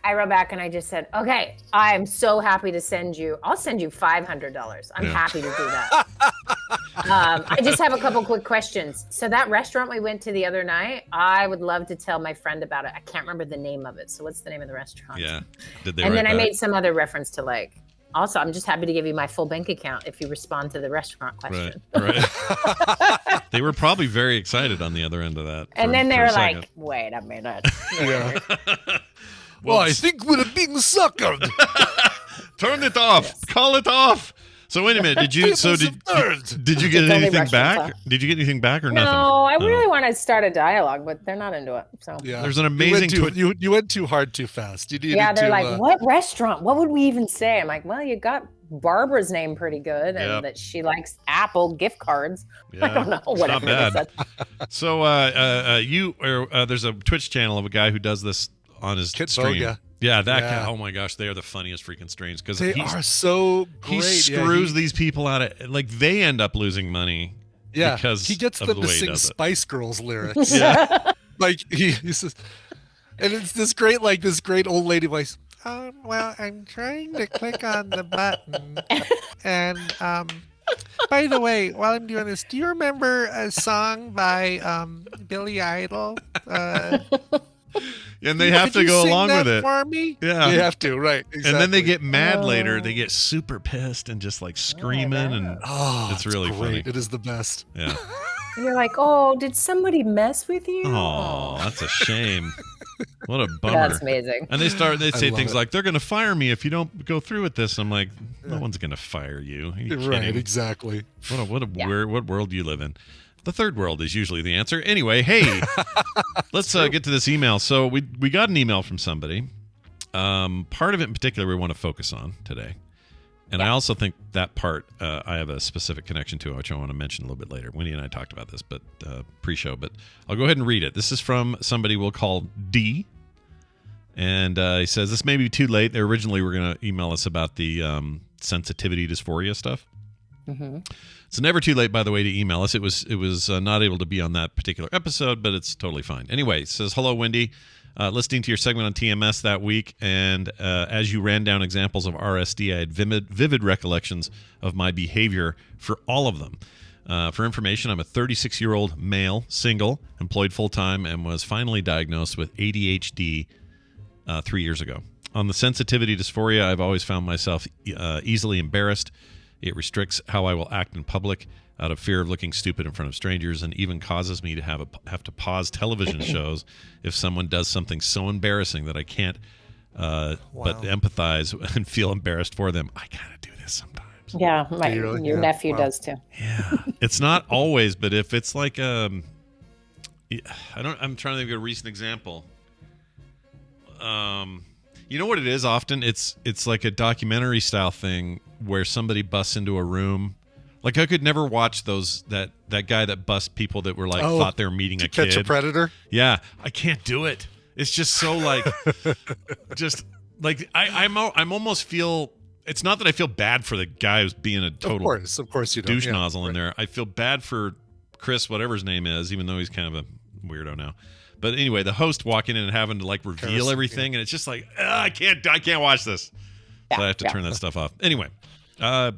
I wrote back, and I just said, okay, I'm so happy to send you. I'll send you $500. I'm happy to do that. I just have a couple quick questions. So that restaurant we went to the other night, I would love to tell my friend about it. I can't remember the name of it. So what's the name of the restaurant? Yeah. Did they? And then write I back? made some other reference to like. Also, I'm just happy to give you my full bank account if you respond to the restaurant question. Right. They were probably very excited on the other end of that. And then they were like, wait a minute. Yeah. Well, I think we're being suckered. Turn it off. Call it off. So wait a minute. Did you get anything back? Did you get anything back or nothing? No, I really want to start a dialogue, but they're not into it. So yeah. There's an amazing you went too hard too fast. They're like, what restaurant? What would we even say? I'm like, well, you got Barbara's name pretty good, and that she likes Apple gift cards. Yeah, I don't know, whatever. Not bad. So there's a Twitch channel of a guy who does this on his stream. Boga. Yeah, that guy. Oh my gosh, they are the funniest freaking streams because they are so great. He screws these people out of they end up losing money. Yeah, because he gets them to sing Spice Girls lyrics. Yeah, like he says, and it's this great old lady voice. Well, I'm trying to click on the button, and by the way, while I'm doing this, do you remember a song by Billy Idol? And they have to go along with it. For me? Yeah, they have to, right? Exactly. And then they get mad later. They get super pissed and just like screaming, and it's really funny. It is the best. Yeah. You're like, oh, did somebody mess with you? Oh, that's a shame. What a bummer. That's amazing. And they say things like, they're going to fire me if you don't go through with this. I'm like, no one's going to fire you. Are you right, kidding? Exactly. What world do you live in? The third world is usually the answer. Anyway, hey, let's get to this email. So we got an email from somebody. Part of it in particular we want to focus on today. And I also think that part I have a specific connection to, which I want to mention a little bit later. Wendy and I talked about this, but pre-show. But I'll go ahead and read it. This is from somebody we'll call D. And he says, this may be too late. They originally were going to email us about the sensitivity dysphoria stuff. Mm-hmm. It's never too late, by the way, to email us. It was not able to be on that particular episode, but it's totally fine. Anyway, it says, hello, Wendy. Listening to your segment on TMS that week, and as you ran down examples of RSD, I had vivid recollections of my behavior for all of them. For information, I'm a 36-year-old male, single, employed full-time, and was finally diagnosed with ADHD 3 years ago. On the sensitivity dysphoria, I've always found myself easily embarrassed. It restricts how I will act in public out of fear of looking stupid in front of strangers, and even causes me to have to pause television shows if someone does something so embarrassing that I can't but empathize and feel embarrassed for them. I kind of do this sometimes. Yeah, your nephew does too. Yeah, it's not always, but if it's like I'm trying to think of a recent example. You know what it is? Often it's like a documentary style thing where somebody busts into a room. Like, I could never watch that guy that bust people that were thought they were meeting a kid. Catch a Predator? Yeah, I can't do it. It's just so I'm almost feel. It's not that I feel bad for the guy who's being a total of course you don't. douche nozzle in there. I feel bad for Chris, whatever his name is, even though he's kind of a weirdo now. But anyway, the host walking in and having to reveal everything, and it's just I can't watch this. So I have to turn that stuff off. Anyway, I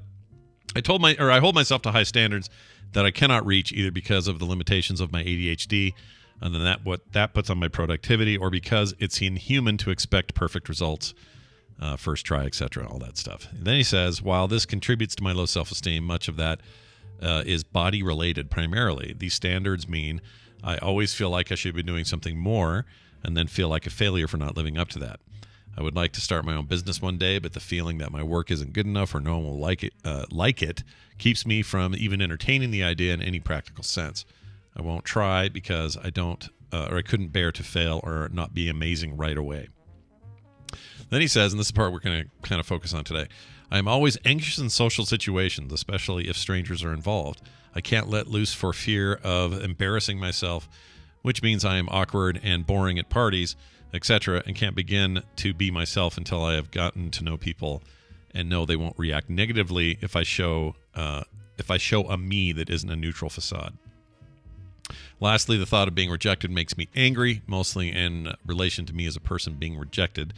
hold myself to high standards that I cannot reach, either because of the limitations of my ADHD, and then what that puts on my productivity, or because it's inhuman to expect perfect results, first try, etc., all that stuff. And then he says, while this contributes to my low self-esteem, much of that is body-related primarily. These standards mean I always feel like I should be doing something more, and then feel like a failure for not living up to that. I would like to start my own business one day, but the feeling that my work isn't good enough or no one will like it keeps me from even entertaining the idea in any practical sense. I won't try because I couldn't bear to fail or not be amazing right away. Then he says, and this is the part we're going to kind of focus on today, I am always anxious in social situations, especially if strangers are involved. I can't let loose for fear of embarrassing myself, which means I am awkward and boring at parties, etc., and can't begin to be myself until I have gotten to know people and know they won't react negatively if I show a me that isn't a neutral facade. Lastly, the thought of being rejected makes me angry, mostly in relation to me as a person being rejected.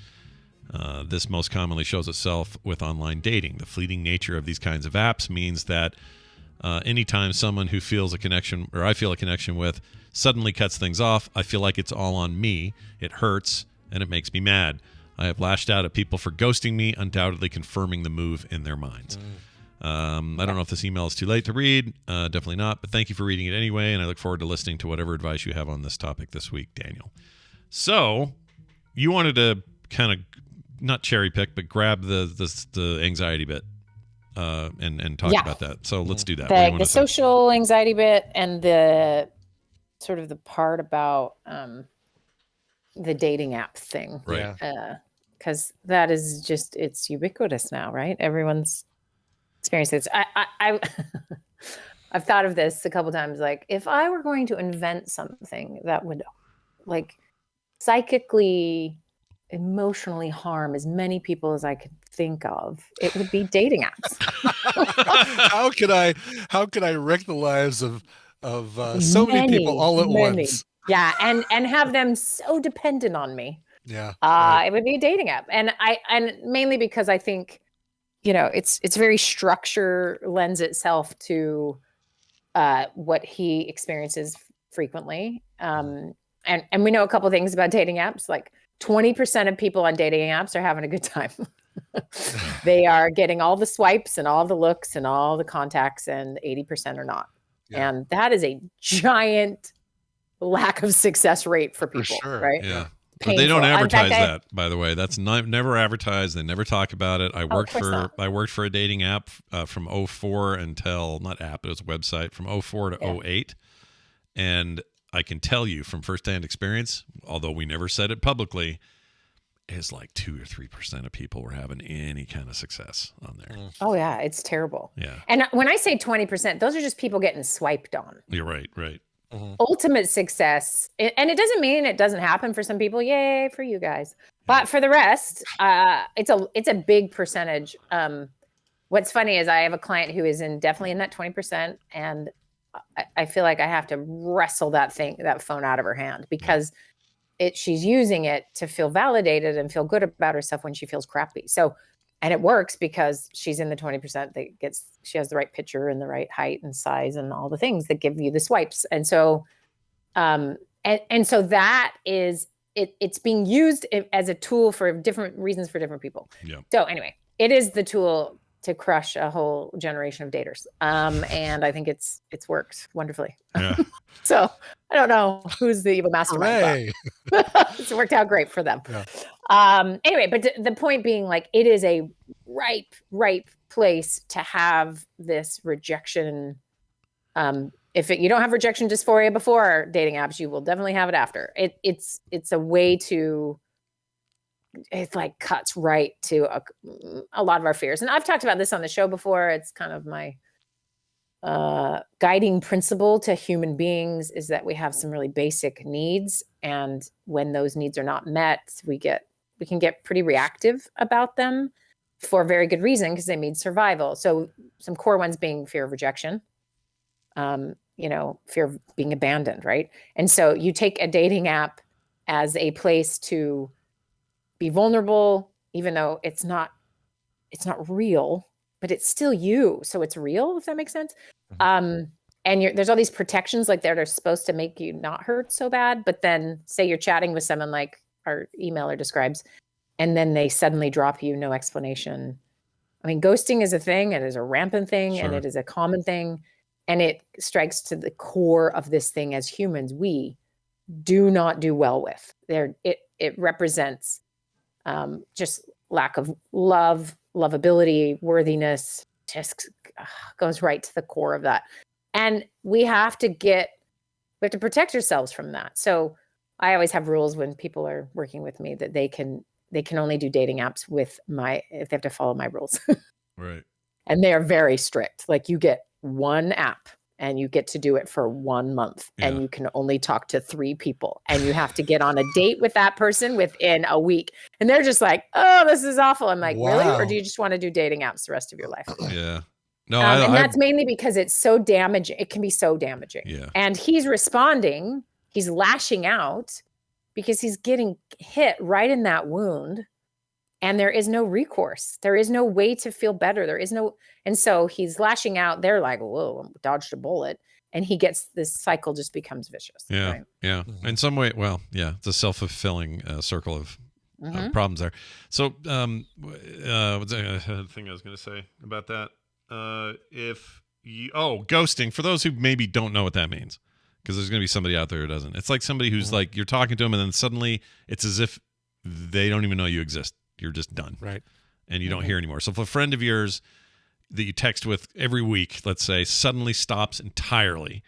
This most commonly shows itself with online dating. The fleeting nature of these kinds of apps means that anytime someone who feels a connection, or I feel a connection with, suddenly cuts things off, I feel like it's all on me. It hurts, and it makes me mad. I have lashed out at people for ghosting me, undoubtedly confirming the move in their minds. I don't know if this email is too late to read. Definitely not, but thank you for reading it anyway, and I look forward to listening to whatever advice you have on this topic this week, Daniel. So, you wanted to kind of, not cherry pick, but grab the anxiety bit and talk about that. So let's do that. The social anxiety bit and the sort of the part about the dating app thing. Right. Because that is just, it's ubiquitous now, right? Everyone's experienced it. I've thought of this a couple times. Like, if I were going to invent something that would psychically, emotionally harm as many people as I could think of, it would be dating apps. How could I wreck the lives of so many people all at once? Yeah, and have them so dependent on me. Yeah, it would be a dating app, and mainly because I think, it's very structure lends itself to what he experiences frequently, and we know a couple things about dating apps. Like 20% of people on dating apps are having a good time. They are getting all the swipes and all the looks and all the contacts, and 80% are not. Yeah. And that is a giant lack of success rate for people, right? Yeah. But they don't advertise that, by the way. That's never advertised. They never talk about it. I worked for a dating app from 2004 until, not app, it was a website, from 2004 to 2008. And I can tell you from firsthand experience, although we never said it publicly, is like 2 or 3% of people were having any kind of success on there. Oh yeah, it's terrible. Yeah. And when I say 20%, those are just people getting swiped on. You're right. Ultimate success, and it doesn't mean it doesn't happen for some people. Yay for you guys! But for the rest, it's a big percentage. What's funny is I have a client who is definitely in that 20%, and I feel like I have to wrestle that phone out of her hand because she's using it to feel validated and feel good about herself when she feels crappy. So, and it works because she's in the 20% she has the right picture and the right height and size and all the things that give you the swipes. And so, and so that is it's being used as a tool for different reasons for different people. Yeah. So anyway, it is the tool to crush a whole generation of daters. And I think it's worked wonderfully. Yeah. So I don't know who's the evil mastermind. It's worked out great for them. Yeah. Anyway, but the point being, like, it is a ripe place to have this rejection. If you don't have rejection dysphoria before dating apps, you will definitely have it after. It's a way to, it like cuts right to a lot of our fears. And I've talked about this on the show before. It's kind of my guiding principle to human beings is that we have some really basic needs. And when those needs are not met, we can get pretty reactive about them for a very good reason, because they mean survival. So some core ones being fear of rejection, fear of being abandoned, right? And so you take a dating app as a place to be vulnerable, even though it's not real, but it's still you. So it's real, if that makes sense. And there's all these protections like they're supposed to make you not hurt so bad. But then say you're chatting with someone like our emailer describes, and then they suddenly drop you, no explanation. I mean, ghosting is a thing. It is a rampant thing, and it is a common thing. And it strikes to the core of this thing as humans we do not do well with. It represents just lack of love, lovability, worthiness, just goes right to the core of that. And we have to protect ourselves from that. So I always have rules when people are working with me that they can only do dating apps if they have to follow my rules. Right. And they are very strict. Like, you get one app and you get to do it for 1 month, and you can only talk to 3 people, and you have to get on a date with that person within a week. And they're just like, oh, this is awful. I'm like, really? Or do you just want to do dating apps the rest of your life? Yeah. No, and that's mainly because it's so damaging. It can be so damaging. Yeah. And he's responding, he's lashing out because he's getting hit right in that wound. And there is no recourse. There is no way to feel better. And so he's lashing out. They're like, whoa, dodged a bullet. And this cycle just becomes vicious. Yeah. Right? Yeah. In some way, it's a self-fulfilling circle of problems there. So, what's the thing I was going to say about that? Ghosting, for those who maybe don't know what that means, because there's going to be somebody out there who doesn't. It's like somebody who's like, you're talking to them, and then suddenly it's as if they don't even know you exist. You're just done. Right. And you don't hear anymore. So if a friend of yours that you text with every week, let's say, suddenly stops entirely,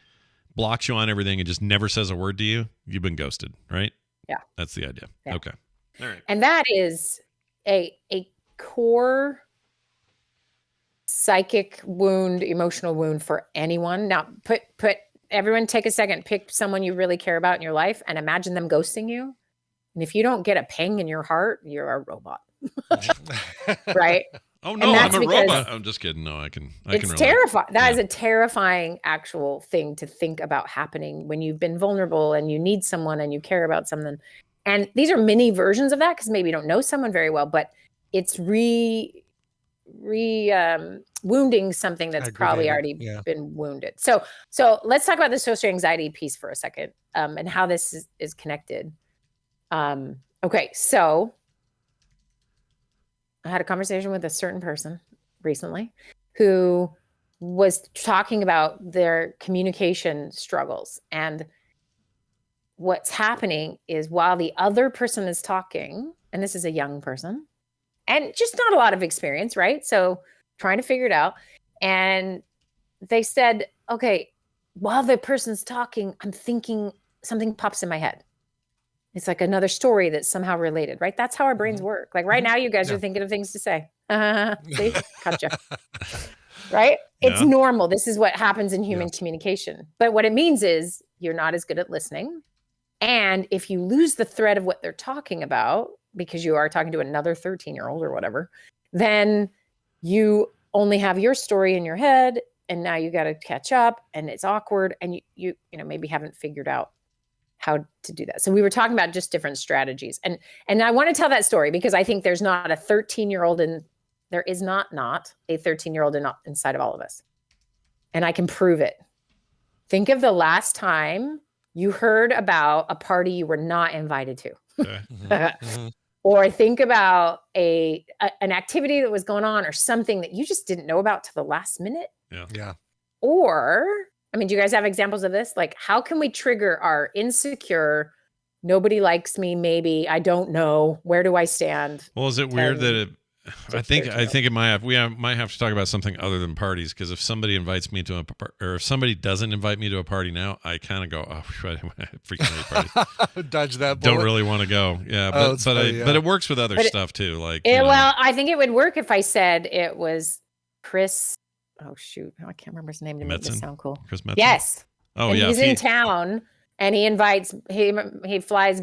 blocks you on everything, and just never says a word to you, you've been ghosted, right? Yeah. That's the idea. Yeah. Okay. All right. And that is a core psychic wound, emotional wound for anyone. Now, everyone take a second, pick someone you really care about in your life and imagine them ghosting you. And if you don't get a ping in your heart, you're a robot. Right? Oh no, I'm a robot. I'm just kidding. No, I can It's terrifying. That is a terrifying actual thing to think about happening when you've been vulnerable and you need someone and you care about something. And these are mini versions of that, because maybe you don't know someone very well, but it's wounding something that's probably already been wounded. So let's talk about the social anxiety piece for a second, and how this is connected. Okay, so I had a conversation with a certain person recently who was talking about their communication struggles. And what's happening is, while the other person is talking, and this is a young person, and just not a lot of experience, right? So trying to figure it out. And they said, okay, while the person's talking, I'm thinking, something pops in my head. It's like another story that's somehow related, right? That's how our brains work. Like right now, you guys are thinking of things to say. See, gotcha. Right? It's normal. This is what happens in human communication. But what it means is you're not as good at listening. And if you lose the thread of what they're talking about, because you are talking to another 13-year-old or whatever, then you only have your story in your head. And now you got to catch up and it's awkward. And you maybe haven't figured out how to do that. So we were talking about just different strategies. And I want to tell that story because I think there's not a 13-year-old there is not a 13-year-old inside of all of us. And I can prove it. Think of the last time you heard about a party you were not invited to. Okay. Or think about an activity that was going on or something that you just didn't know about to the last minute. Yeah. Or, I mean, do you guys have examples of this? Like, how can we trigger our insecure, nobody likes me, maybe, I don't know, where do I stand? Well, is it weird that I think it might have, might have to talk about something other than parties, because if somebody invites me to or if somebody doesn't invite me to a party now, I kind of go, oh, I freaking hate parties. Dodge that bullet. Don't really want to go. Yeah, but it works with other stuff too. Like, well, I think it would work if I said it was Chris. Oh shoot, I can't remember his name to make this sound cool. Chris Metzen? Yes. Oh, and yeah. He's in town, and he invites he flies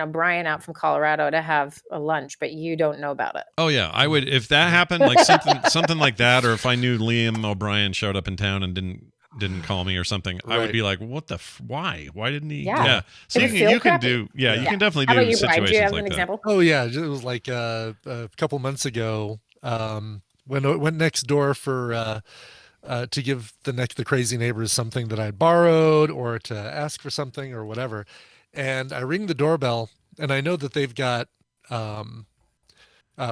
Brian out from Colorado to have a lunch, but you don't know about it. Oh yeah, I would if that happened, like something like that, or if I knew Liam O'Brien showed up in town and didn't call me or something, right. I would be like, what the why didn't he? Yeah. So you can do you can definitely do you, situations do you have like an that. Example? Oh yeah, it was like a couple months ago when I went next door for to give the crazy neighbors something that I borrowed or to ask for something or whatever. And I ring the doorbell, and I know that they've got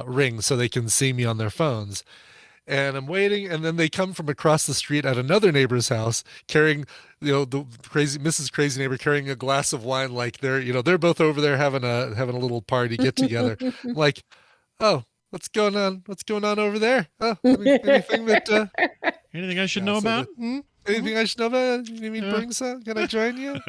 rings so they can see me on their phones. And I'm waiting, and then they come from across the street at another neighbor's house carrying, the crazy Mrs. Crazy Neighbor carrying a glass of wine, like they're both over there having a little party get together. I'm like, oh, what's going on? What's going on over there? Oh, anything that anything I should know about? Anything I should know about? You need me to bring some? Can I join you?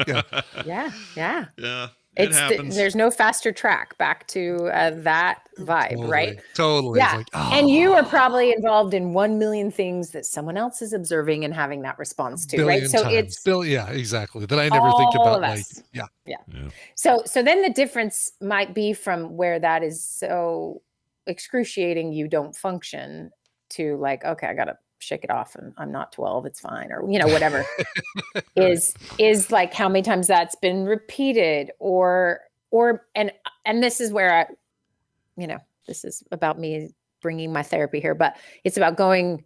Yeah. Yeah. It happens. There's no faster track back to that vibe, right? Totally. Yeah. Like, oh. And you are probably involved in 1 million things that someone else is observing and having that response to, right? So it's yeah, exactly. That I never think about. Like, yeah. So then the difference might be from where that is so excruciating you don't function to like, okay, I gotta shake it off and I'm not 12, it's fine, or whatever. is like how many times that's been repeated, or and this is where this is about me bringing my therapy here, but it's about going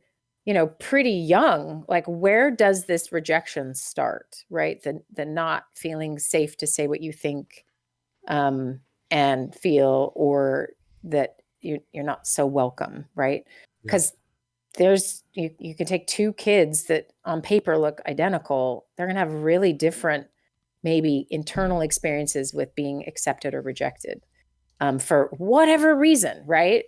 pretty young. Like, where does this rejection start, right? The not feeling safe to say what you think and feel, or that you're not so welcome, right? Because you can take two kids that on paper look identical. They're going to have really different, maybe internal experiences with being accepted or rejected for whatever reason, right?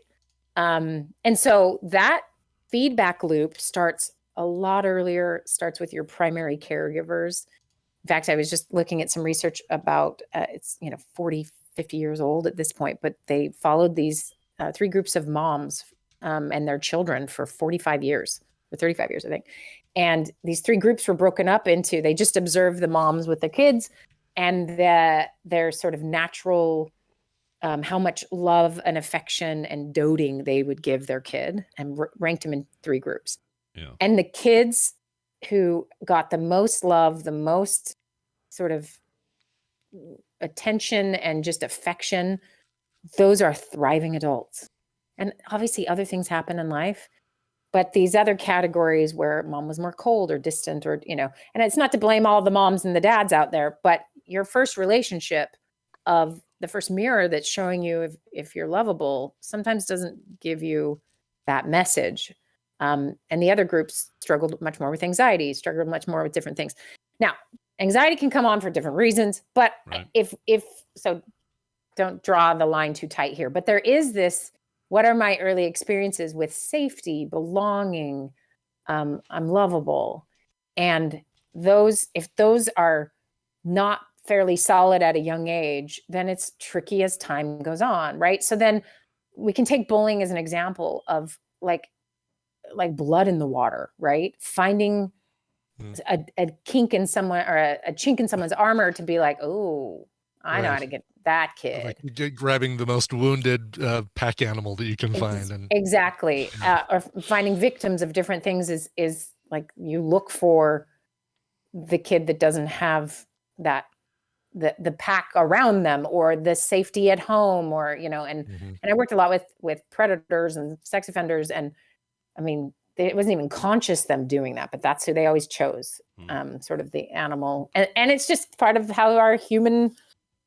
And so that feedback loop starts a lot earlier, starts with your primary caregivers. In fact, I was just looking at some research about, it's 40, 50 years old at this point, but they followed these 3 groups of moms and their children for 45 years or 35 years, I think. And these 3 groups were broken up into, they just observed the moms with the kids and their sort of natural, how much love and affection and doting they would give their kid, and ranked them in 3 groups. Yeah. And the kids who got the most love, the most sort of attention and just affection, those are thriving adults. And obviously other things happen in life, but these other categories where mom was more cold or distant or, and it's not to blame all the moms and the dads out there, but your first relationship of the first mirror that's showing you if you're lovable sometimes doesn't give you that message. And the other groups struggled much more with anxiety, struggled much more with different things. Now, anxiety can come on for different reasons, but if so, don't draw the line too tight here, but there is this, what are my early experiences with safety, belonging, I'm lovable. And if those are not fairly solid at a young age, then it's tricky as time goes on, right? So then we can take bullying as an example of like blood in the water, right? Finding a kink in someone or a chink in someone's armor to be like, oh, I know how to get that kid. Like grabbing the most wounded pack animal that you can find. And exactly. Or finding victims of different things is like you look for the kid that doesn't have that the pack around them or the safety at home, or and I worked a lot with predators and sex offenders, and I mean it wasn't even conscious them doing that, but that's who they always chose, sort of the animal, and it's just part of how our human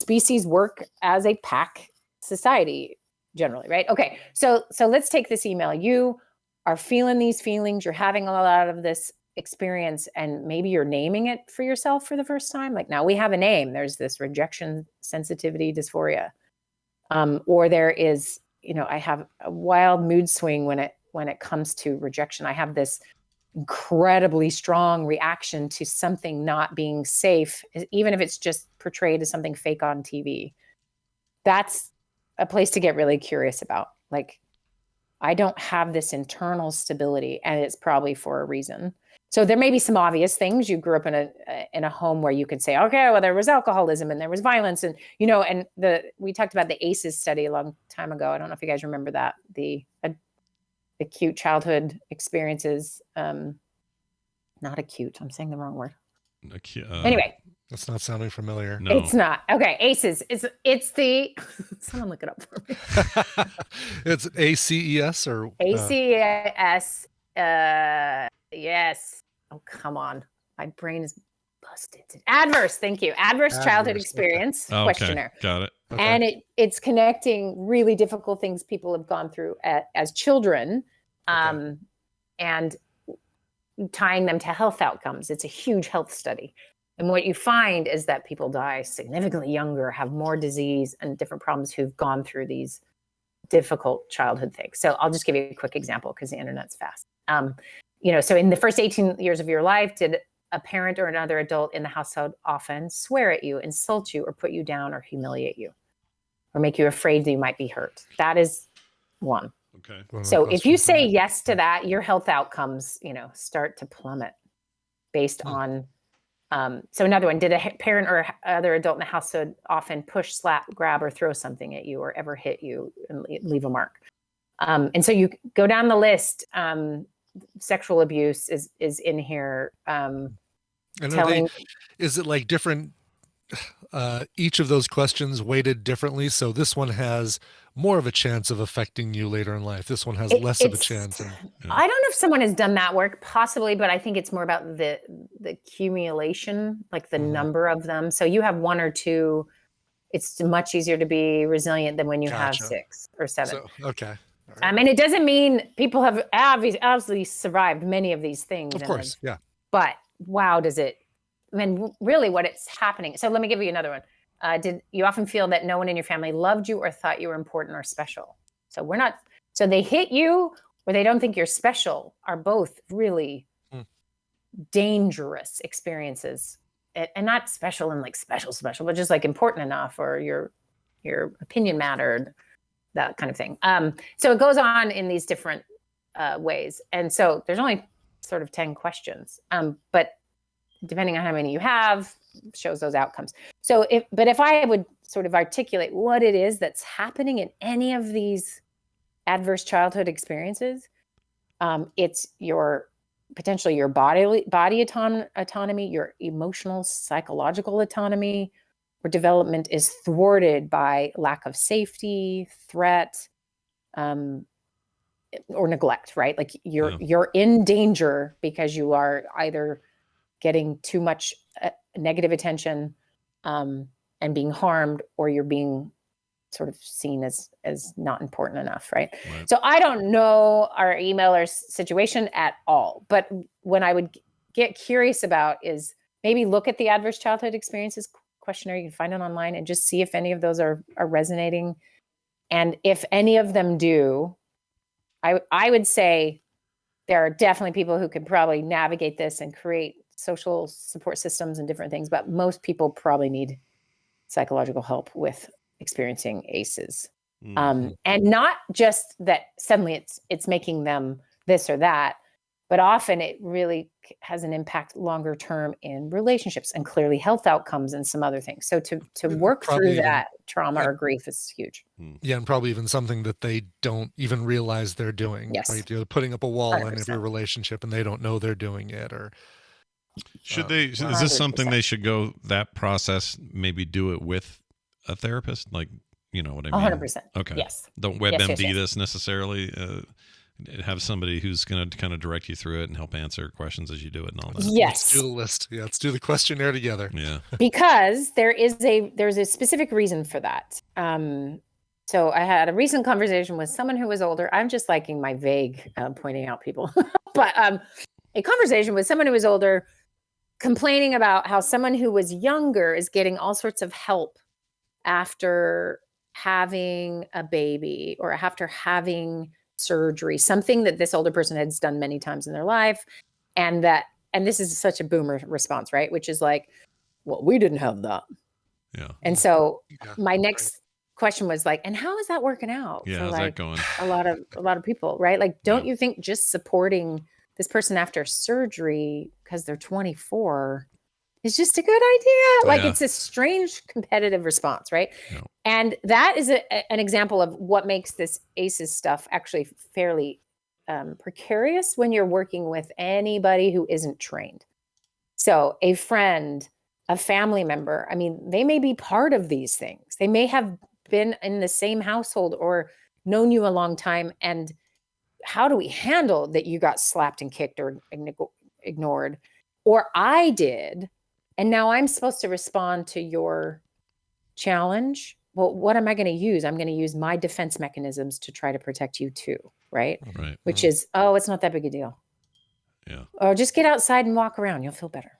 species work as a pack society generally, right? Okay, so let's take this email. You are feeling these feelings, you're having a lot of this experience, and maybe you're naming it for yourself for the first time. Like, now we have a name. There's this rejection sensitivity dysphoria, or there is, I have a wild mood swing when it comes to rejection. I have this incredibly strong reaction to something not being safe, even if it's just portrayed as something fake on TV. That's a place to get really curious about. Like, I don't have this internal stability, and it's probably for a reason. So there may be some obvious things. You grew up in a home where you could say, okay, well, there was alcoholism and there was violence, and we talked about the ACEs study a long time ago. I don't know if you guys remember that, the acute childhood experiences. Not acute. I'm saying the wrong word. Anyway, that's not sounding familiar. No. It's not. Okay, ACEs. It's the someone look it up for me. It's ACES or ACES. Yes. Oh, come on. My brain is busted. Adverse. Thank you. Adverse childhood experience questionnaire. Got it. Okay. And it's connecting really difficult things people have gone through as children, and tying them to health outcomes. It's a huge health study. And what you find is that people die significantly younger, have more disease and different problems who've gone through these difficult childhood things. So I'll just give you a quick example because the internet's fast. So in the first 18 years of your life, did a parent or another adult in the household often swear at you, insult you, or put you down, or humiliate you, or make you afraid that you might be hurt? That is one. Okay. So if you say yes to that, your health outcomes, start to plummet based on. So another one, did a parent or other adult in the household often push, slap, grab, or throw something at you, or ever hit you and leave a mark? And so you go down the list. Sexual abuse is in here. Is it like different? Each of those questions weighted differently. So this one has more of a chance of affecting you later in life. This one has less of a chance. I don't know if someone has done that work, possibly, but I think it's more about the accumulation, like the number of them. So you have one or two, it's much easier to be resilient than when you have 6 or 7. So, okay. Right. I mean, it doesn't mean people have obviously survived many of these things. Of course, yeah. But wow, does it? I mean, really, what it's happening. So let me give you another one. Did you often feel that no one in your family loved you or thought you were important or special? So we're not. So they hit you or they don't think you're special are both really dangerous experiences, and not special and like special, but just like important enough, or your opinion mattered, that kind of thing. So it goes on in these different ways, and so there's only sort of 10 questions, but depending on how many you have, shows those outcomes. So if I would sort of articulate what it is that's happening in any of these adverse childhood experiences, it's potentially your body autonomy, your emotional, psychological autonomy, where development is thwarted by lack of safety, threat, or neglect, right? Like you're in danger because you are either getting too much negative attention and being harmed, or you're being sort of seen as not important enough, right? So I don't know our emailer's situation at all, but when I would get curious about is maybe look at the adverse childhood experiences questionnaire. You can find it online and just see if any of those are resonating. And if any of them do, I would say there are definitely people who could probably navigate this and create social support systems and different things, but most people probably need psychological help with experiencing ACEs. And not just that suddenly it's making them this or that, but often it really has an impact longer term in relationships and clearly health outcomes and some other things. So to work through that trauma or grief is huge. Yeah, and probably even something that they don't even realize they're doing. Yes. Right? You're putting up a wall 100%. in every relationship and they don't know they're doing it. Or should they? Is this something they should go that process? Maybe do it with a therapist, like you know what I mean? 100%. Okay. Yes. Don't WebMD yes. this necessarily. Have somebody who's going to kind of direct you through it and help answer questions as you do it and all that. Yes. Let's do the list. Yeah, let's do the questionnaire together. Yeah. Because there's a specific reason for that. So I had a recent conversation with someone who was older. I'm just liking my vague pointing out people, but a conversation with someone who was older, complaining about how someone who was younger is getting all sorts of help after having a baby or after having surgery, something that this older person has done many times in their life. And this is such a boomer response, right? Which is like, well, we didn't have that. Yeah. And so my next question was like, and how is that working out? Yeah, for how's that going? A lot of people, right? Like, don't you think just supporting this person after surgery because they're 24 is just a good idea? Like, it's a strange competitive response, right? No. And that is an example of what makes this ACEs stuff actually fairly precarious when you're working with anybody who isn't trained. So a friend, a family member, I mean, they may be part of these things. They may have been in the same household or known you a long time. And how do we handle that you got slapped and kicked or ignored? Or I did, and now I'm supposed to respond to your challenge. Well, what am I going to use? I'm going to use my defense mechanisms to try to protect you too, right? Right. Which is, oh, it's not that big a deal. Yeah. Or just get outside and walk around. You'll feel better,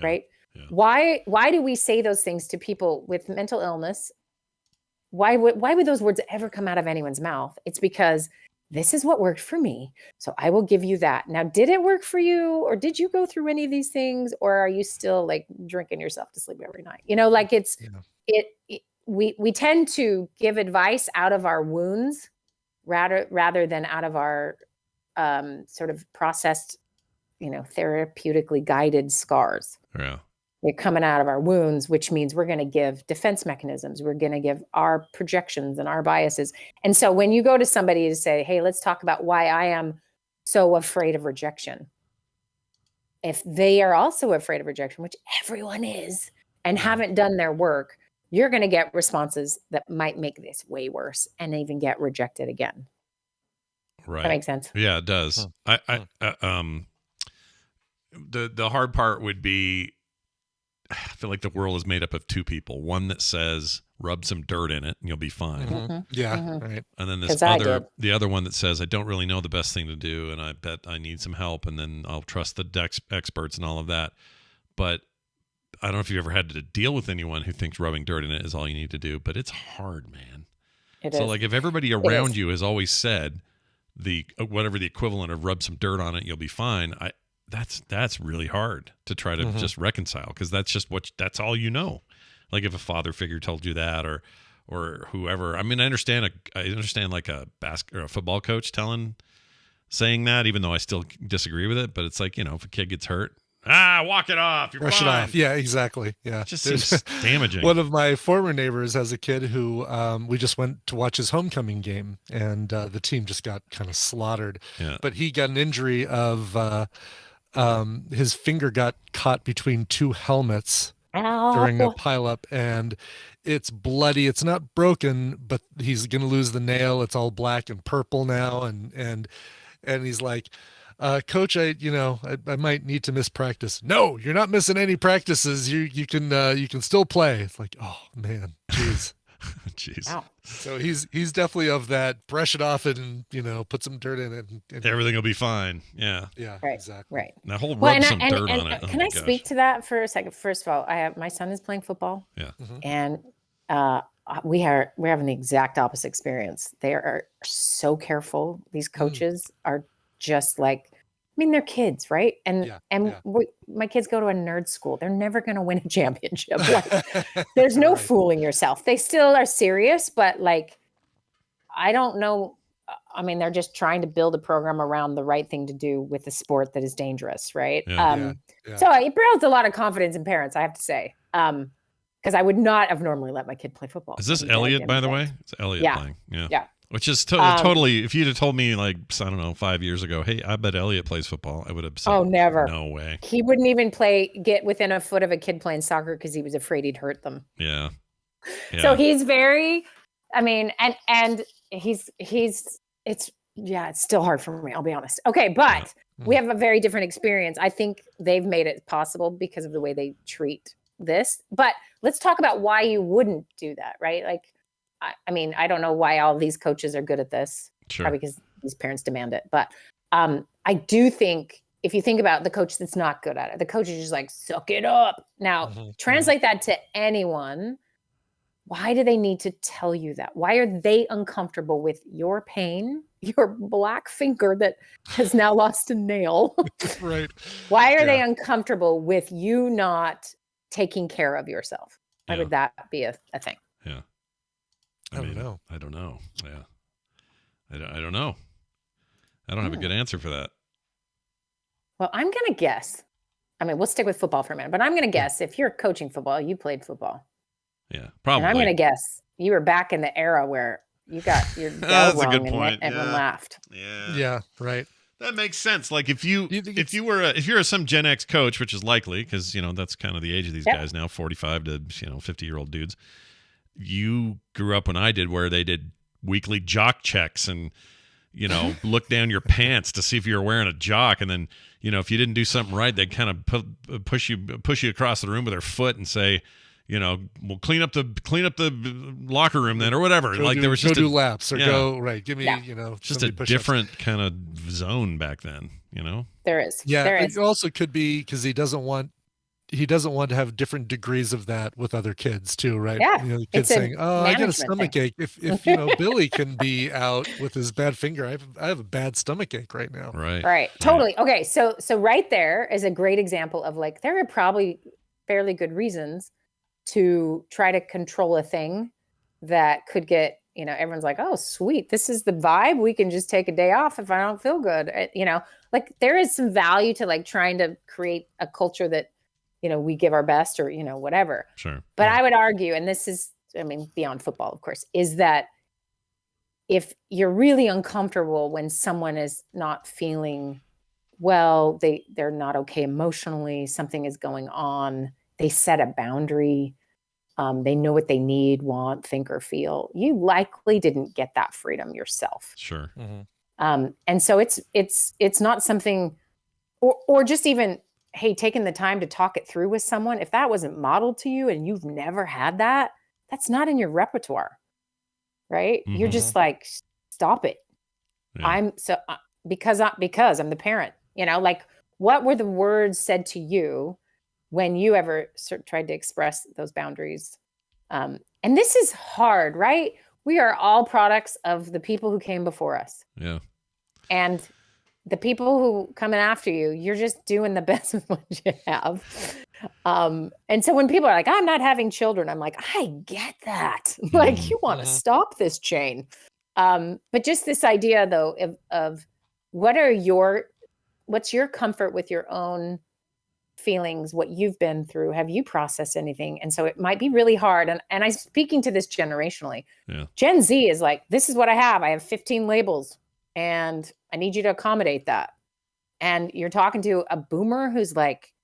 right? Yeah. Why do we say those things to people with mental illness? Why would those words ever come out of anyone's mouth? It's because this is what worked for me. So I will give you that. Now, did it work for you? Or did you go through any of these things? Or are you still like drinking yourself to sleep every night? You know, like we tend to give advice out of our wounds rather than out of our sort of processed, therapeutically guided scars. Yeah. They're coming out of our wounds, which means we're going to give defense mechanisms. We're going to give our projections and our biases. And so when you go to somebody to say, hey, let's talk about why I am so afraid of rejection. If they are also afraid of rejection, which everyone is, and haven't done their work, you're going to get responses that might make this way worse and even get rejected again. Right. That makes sense. Yeah, it does. The hard part would be, I feel like the world is made up of two people. One that says, rub some dirt in it and you'll be fine. Mm-hmm. Yeah. Mm-hmm. Right. And then the other one that says, I don't really know the best thing to do. And I bet I need some help. And then I'll trust the experts and all of that. But I don't know if you ever had to deal with anyone who thinks rubbing dirt in it is all you need to do, but it's hard, man. It so is. Like if everybody around you has always said whatever the equivalent of rub some dirt on it, you'll be fine. That's really hard to try to just reconcile, because that's all you know. Like if a father figure told you that, or whoever. I mean, I understand like a football coach saying that, even though I still disagree with it. But it's like, if a kid gets hurt, walk it off. You're Brush fine. it off. Yeah, exactly. Yeah, it just seems damaging. One of my former neighbors has a kid who we just went to watch his homecoming game, and the team just got kind of slaughtered. Yeah. But he got an injury of his finger got caught between two helmets during a pileup, and it's bloody. It's not broken, but he's gonna lose the nail. It's all black and purple now, and he's like, Coach, I might need to miss practice. No, you're not missing any practices. You can still play. It's like, oh man, jeez. Jeez. Wow. So he's definitely of that. Brush it off and put some dirt in it. And everything will be fine. Yeah. Yeah. Right. Exactly. Right. Now rub some dirt on it. Can I speak to that for a second? First of all, my son is playing football. Yeah. And we're having the exact opposite experience. They are so careful. These coaches are just like mean, they're kids, right? My kids go to a nerd school. They're never going to win a championship. Like, there's no fooling yourself. They still are serious, but like, I don't know. I mean, they're just trying to build a program around the right thing to do with a sport that is dangerous, right? So it builds a lot of confidence in parents, I have to say. Because I would not have normally let my kid play football. Is this Elliot, by the way? It's Elliot playing. Yeah. Which is totally, if you'd have told me like, I don't know, 5 years ago, hey, I bet Elliot plays football, I would have said, oh, never. No way. He wouldn't even get within a foot of a kid playing soccer because he was afraid he'd hurt them. Yeah. So he's very, I mean, and it's still hard for me, I'll be honest. Okay, but we have a very different experience. I think they've made it possible because of the way they treat this. But let's talk about why you wouldn't do that, right? Like, I mean, I don't know why all these coaches are good at this. Sure. Probably because these parents demand it. But I do think if you think about the coach that's not good at it, the coach is just like, suck it up. Now, translate that to anyone. Why do they need to tell you that? Why are they uncomfortable with your pain, your black finger that has now lost a nail? Right. Why are they uncomfortable with you not taking care of yourself? Why would that be a thing? Yeah. I don't know. I don't know. Yeah. I don't know. I don't have a good answer for that. Well, I'm going to guess. I mean, we'll stick with football for a minute, but I'm going to guess if you're coaching football, you played football. Yeah, probably. And I'm going to guess you were back in the era where you got your bell rung and everyone laughed. Yeah, right. That makes sense. Like if you're some Gen X coach, which is likely because that's kind of the age of these guys now, 45 to 50-year-old dudes. You grew up when I did, where they did weekly jock checks and look down your pants to see if you were wearing a jock, and then if you didn't do something right, they'd kind of push you across the room with their foot and say, we'll clean up the locker room then, or whatever. There was just do laps or go right. Give me just a different kind of zone back then. There is. Yeah, there it also could be because he doesn't want to have different degrees of that with other kids too, right? Yeah, the kids saying, "Oh, I got a stomach ache." If Billy can be out with his bad finger, I have a bad stomach ache right now. Right. Totally. Okay, so right there is a great example of like there are probably fairly good reasons to try to control a thing that could get everyone's like, oh sweet, this is the vibe, we can just take a day off if I don't feel good. Like there is some value to like trying to create a culture that we give our best or whatever. Sure. But I would argue, and this is beyond football of course, is that if you're really uncomfortable when someone is not feeling well, they're not okay emotionally, something is going on, they set a boundary, they know what they need, want, think, or feel. You likely didn't get that freedom yourself. Sure. And so it's not something, or just even, hey, taking the time to talk it through with someone. If that wasn't modeled to you and you've never had that, that's not in your repertoire, right? You're just like, stop it. Yeah. Because I'm the parent. Like what were the words said to you when you ever tried to express those boundaries? And this is hard, right? We are all products of the people who came before us. Yeah. And the people who coming after you, you're just doing the best with what you have. And so when people are like, I'm not having children, I'm like, I get that. Like you want to stop this chain. But just this idea though, of what's your comfort with your own feelings, what you've been through, have you processed anything? And so it might be really hard. And I'm speaking to this generationally. Yeah. Gen Z is like, this is what I have 15 labels and I need you to accommodate that. And you're talking to a boomer who's like,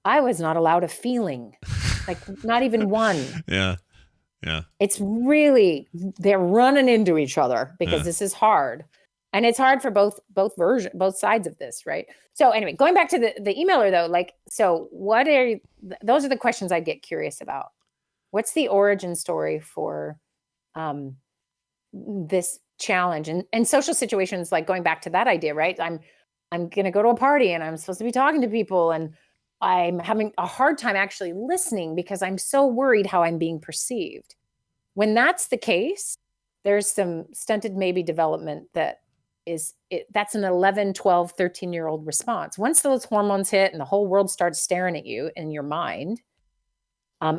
I was not allowed a feeling, like not even one. Yeah. It's really, they're running into each other because this is hard. And it's hard for both sides of this, right? So anyway, going back to the emailer though, like, so those are the questions I get curious about. What's the origin story for this challenge and social situations, like going back to that idea, right? I'm going to go to a party and I'm supposed to be talking to people and I'm having a hard time actually listening because I'm so worried how I'm being perceived. When that's the case, there's some stunted maybe development that that's an 11, 12, 13-year-old response. Once those hormones hit and the whole world starts staring at you in your mind,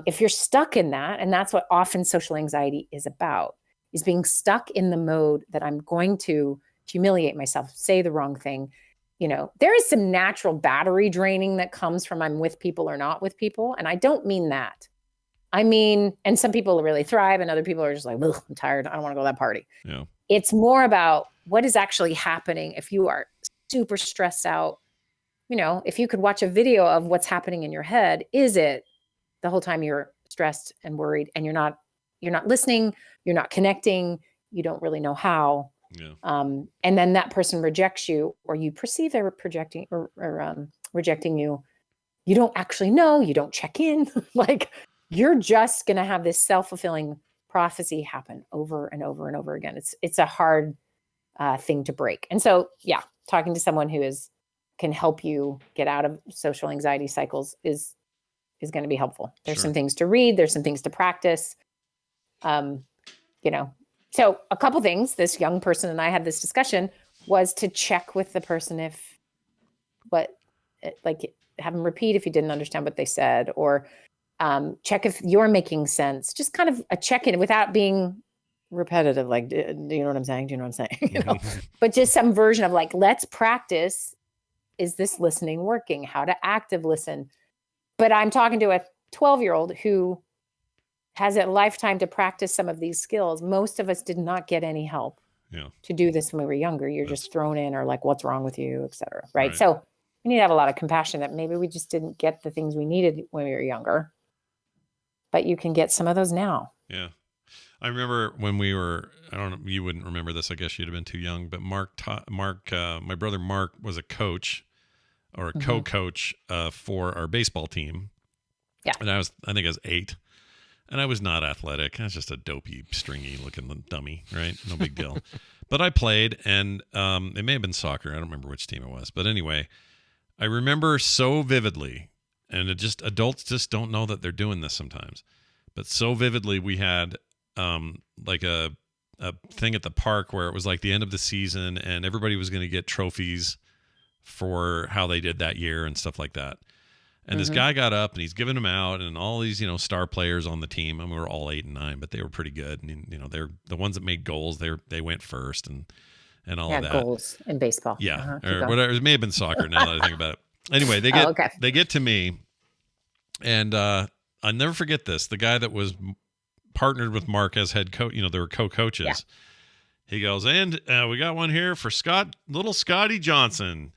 if you're stuck in that, and that's what often social anxiety is about, is being stuck in the mode that I'm going to humiliate myself, say the wrong thing. There is some natural battery draining that comes from I'm with people or not with people. And I don't mean that. I mean, and some people really thrive and other people are just like, I'm tired. I don't want to go to that party. Yeah. It's more about what is actually happening if you are super stressed out. If you could watch a video of what's happening in your head, is it the whole time you're stressed and worried and you're not listening, you're not connecting, you don't really know how. Yeah. And then that person rejects you, or you perceive they're projecting or rejecting you. You don't actually know, you don't check in. Like you're just going to have this self-fulfilling prophecy happen over and over and over again. It's a hard thing to break. And so, yeah, talking to someone who can help you get out of social anxiety cycles is going to be helpful. There's some things to read. There's some things to practice. So a couple things, this young person and I had this discussion, was to check with the person have them repeat if you didn't understand what they said, or check if you're making sense. Just kind of a check-in without being repetitive. Like, do you know what I'm saying? Do you know what I'm saying? But just some version of like, let's practice. Is this listening working? How to active listen. But I'm talking to a 12-year-old who has a lifetime to practice some of these skills. Most of us did not get any help to do this when we were younger. You're just thrown in, or like, what's wrong with you, et cetera. Right. So we need to have a lot of compassion that maybe we just didn't get the things we needed when we were younger, but you can get some of those now. Yeah. I remember when we were, I don't know, you wouldn't remember this. I guess you'd have been too young, but my brother Mark was a coach or a co-coach for our baseball team. Yeah. And I think I was 8. And I was not athletic. I was just a dopey, stringy looking dummy, right? No big deal. But I played, and it may have been soccer. I don't remember which team it was. But anyway, I remember so vividly, and adults just don't know that they're doing this sometimes. But so vividly, we had like a thing at the park where it was like the end of the season, and everybody was going to get trophies for how they did that year and stuff like that. And this guy got up and he's giving them out, and all these, star players on the team. And we were all 8 and 9, but they were pretty good. And, they're the ones that made goals. They went first and all of that. Goals in baseball. Yeah. Or whatever. It may have been soccer now that I think about it. Anyway, they get to me, and I'll never forget this. The guy that was partnered with Mark as head coach, they were co-coaches. Yeah. He goes, and we got one here for little Scotty Johnson.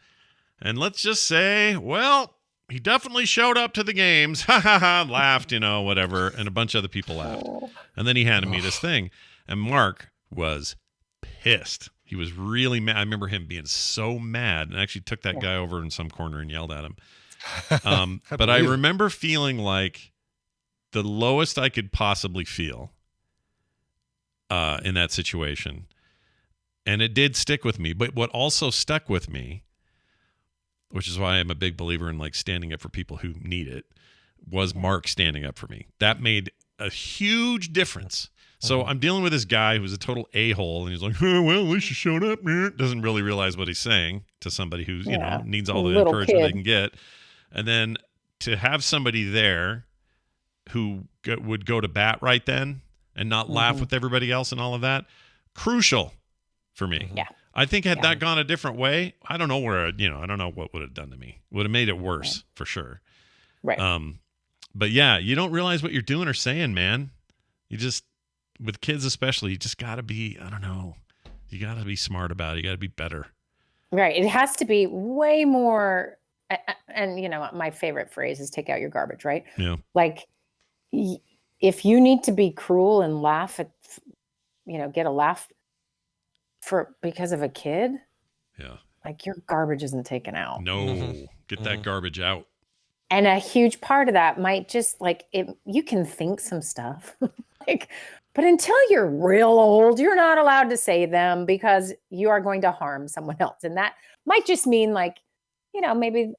And let's just say, well, he definitely showed up to the games. Ha ha ha, laughed, whatever. And a bunch of other people laughed. And then he handed me this thing. And Mark was pissed. He was really mad. I remember him being so mad, and actually took that guy over in some corner and yelled at him. But I remember feeling like the lowest I could possibly feel in that situation. And it did stick with me. But what also stuck with me, which is why I'm a big believer in like standing up for people who need it, was Mark standing up for me. That made a huge difference. So I'm dealing with this guy who's a total a-hole, and he's like, oh, well, at least you showed up. Doesn't really realize what he's saying to somebody who's, needs all the encouragement they can get. And then to have somebody there who would go to bat right then and not laugh with everybody else and all of that, crucial for me. Yeah. I think had that gone a different way, I don't know where, I don't know what would have done to me. Would have made it worse for sure. Right. But yeah, you don't realize what you're doing or saying, man. You just, with kids especially, you just got to be, I don't know, you got to be smart about it. You got to be better. Right. It has to be way more, and my favorite phrase is take out your garbage, right? Yeah. Like, if you need to be cruel and laugh at, get a laugh because of a kid, like your garbage isn't taken out. No, get that garbage out. And a huge part of that might just you can think some stuff but until you're real old, you're not allowed to say them because you are going to harm someone else. And that might just mean maybe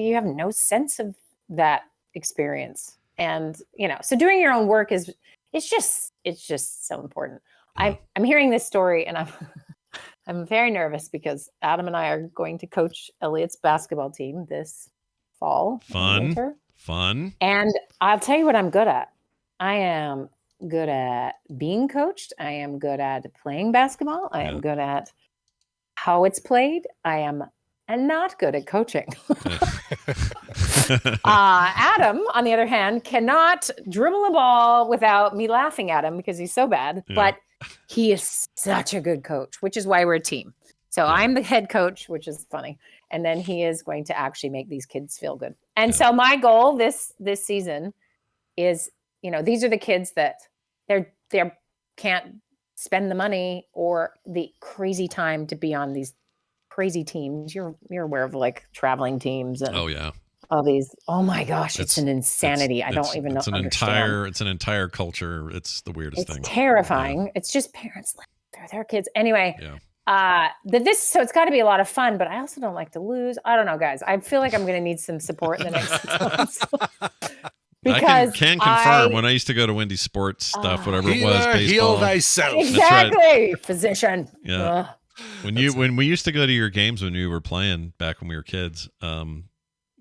you have no sense of that experience. And, so doing your own work it's just so important. I'm hearing this story, and I'm very nervous because Adam and I are going to coach Elliot's basketball team this fall. Winter. Fun. And I'll tell you what I'm good at. I am good at being coached. I am good at playing basketball. I am good at how it's played. I am not good at coaching. Adam, on the other hand, cannot dribble a ball without me laughing at him because he's so bad. Yeah. But he is such a good coach, which is why we're a team. So I'm the head coach, which is funny. And then he is going to actually make these kids feel good. And so my goal this season is, these are the kids that they can't spend the money or the crazy time to be on these crazy teams. You're aware of like traveling teams and all these. Oh my gosh, it's an insanity. I don't even know. It's an entire culture. It's the weirdest thing. It's terrifying. Yeah. It's just parents they're their kids anyway. Yeah. So it's got to be a lot of fun, but I also don't like to lose. I don't know, guys. I feel like I'm going to need some support in the next 6 months. Because I can confirm when I used to go to Wendy sports stuff, whatever it was, baseball. Heal thyself. Exactly, right. Physician. Yeah. When we used to go to your games when we were playing back when we were kids,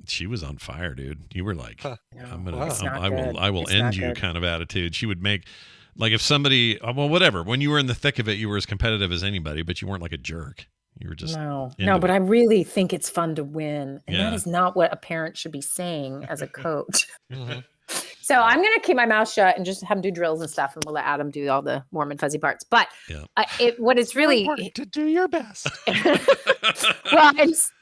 she was on fire, dude. You were like, I will end you kind of attitude. She would make. Like if somebody, whatever, when you were in the thick of it, you were as competitive as anybody, but you weren't like a jerk. You were just no, but I really think it's fun to win. And that is not what a parent should be saying as a coach. Mm-hmm. So I'm going to keep my mouth shut and just have him do drills and stuff. And we'll let Adam do all the warm and fuzzy parts. But what it's really to do your best. Well,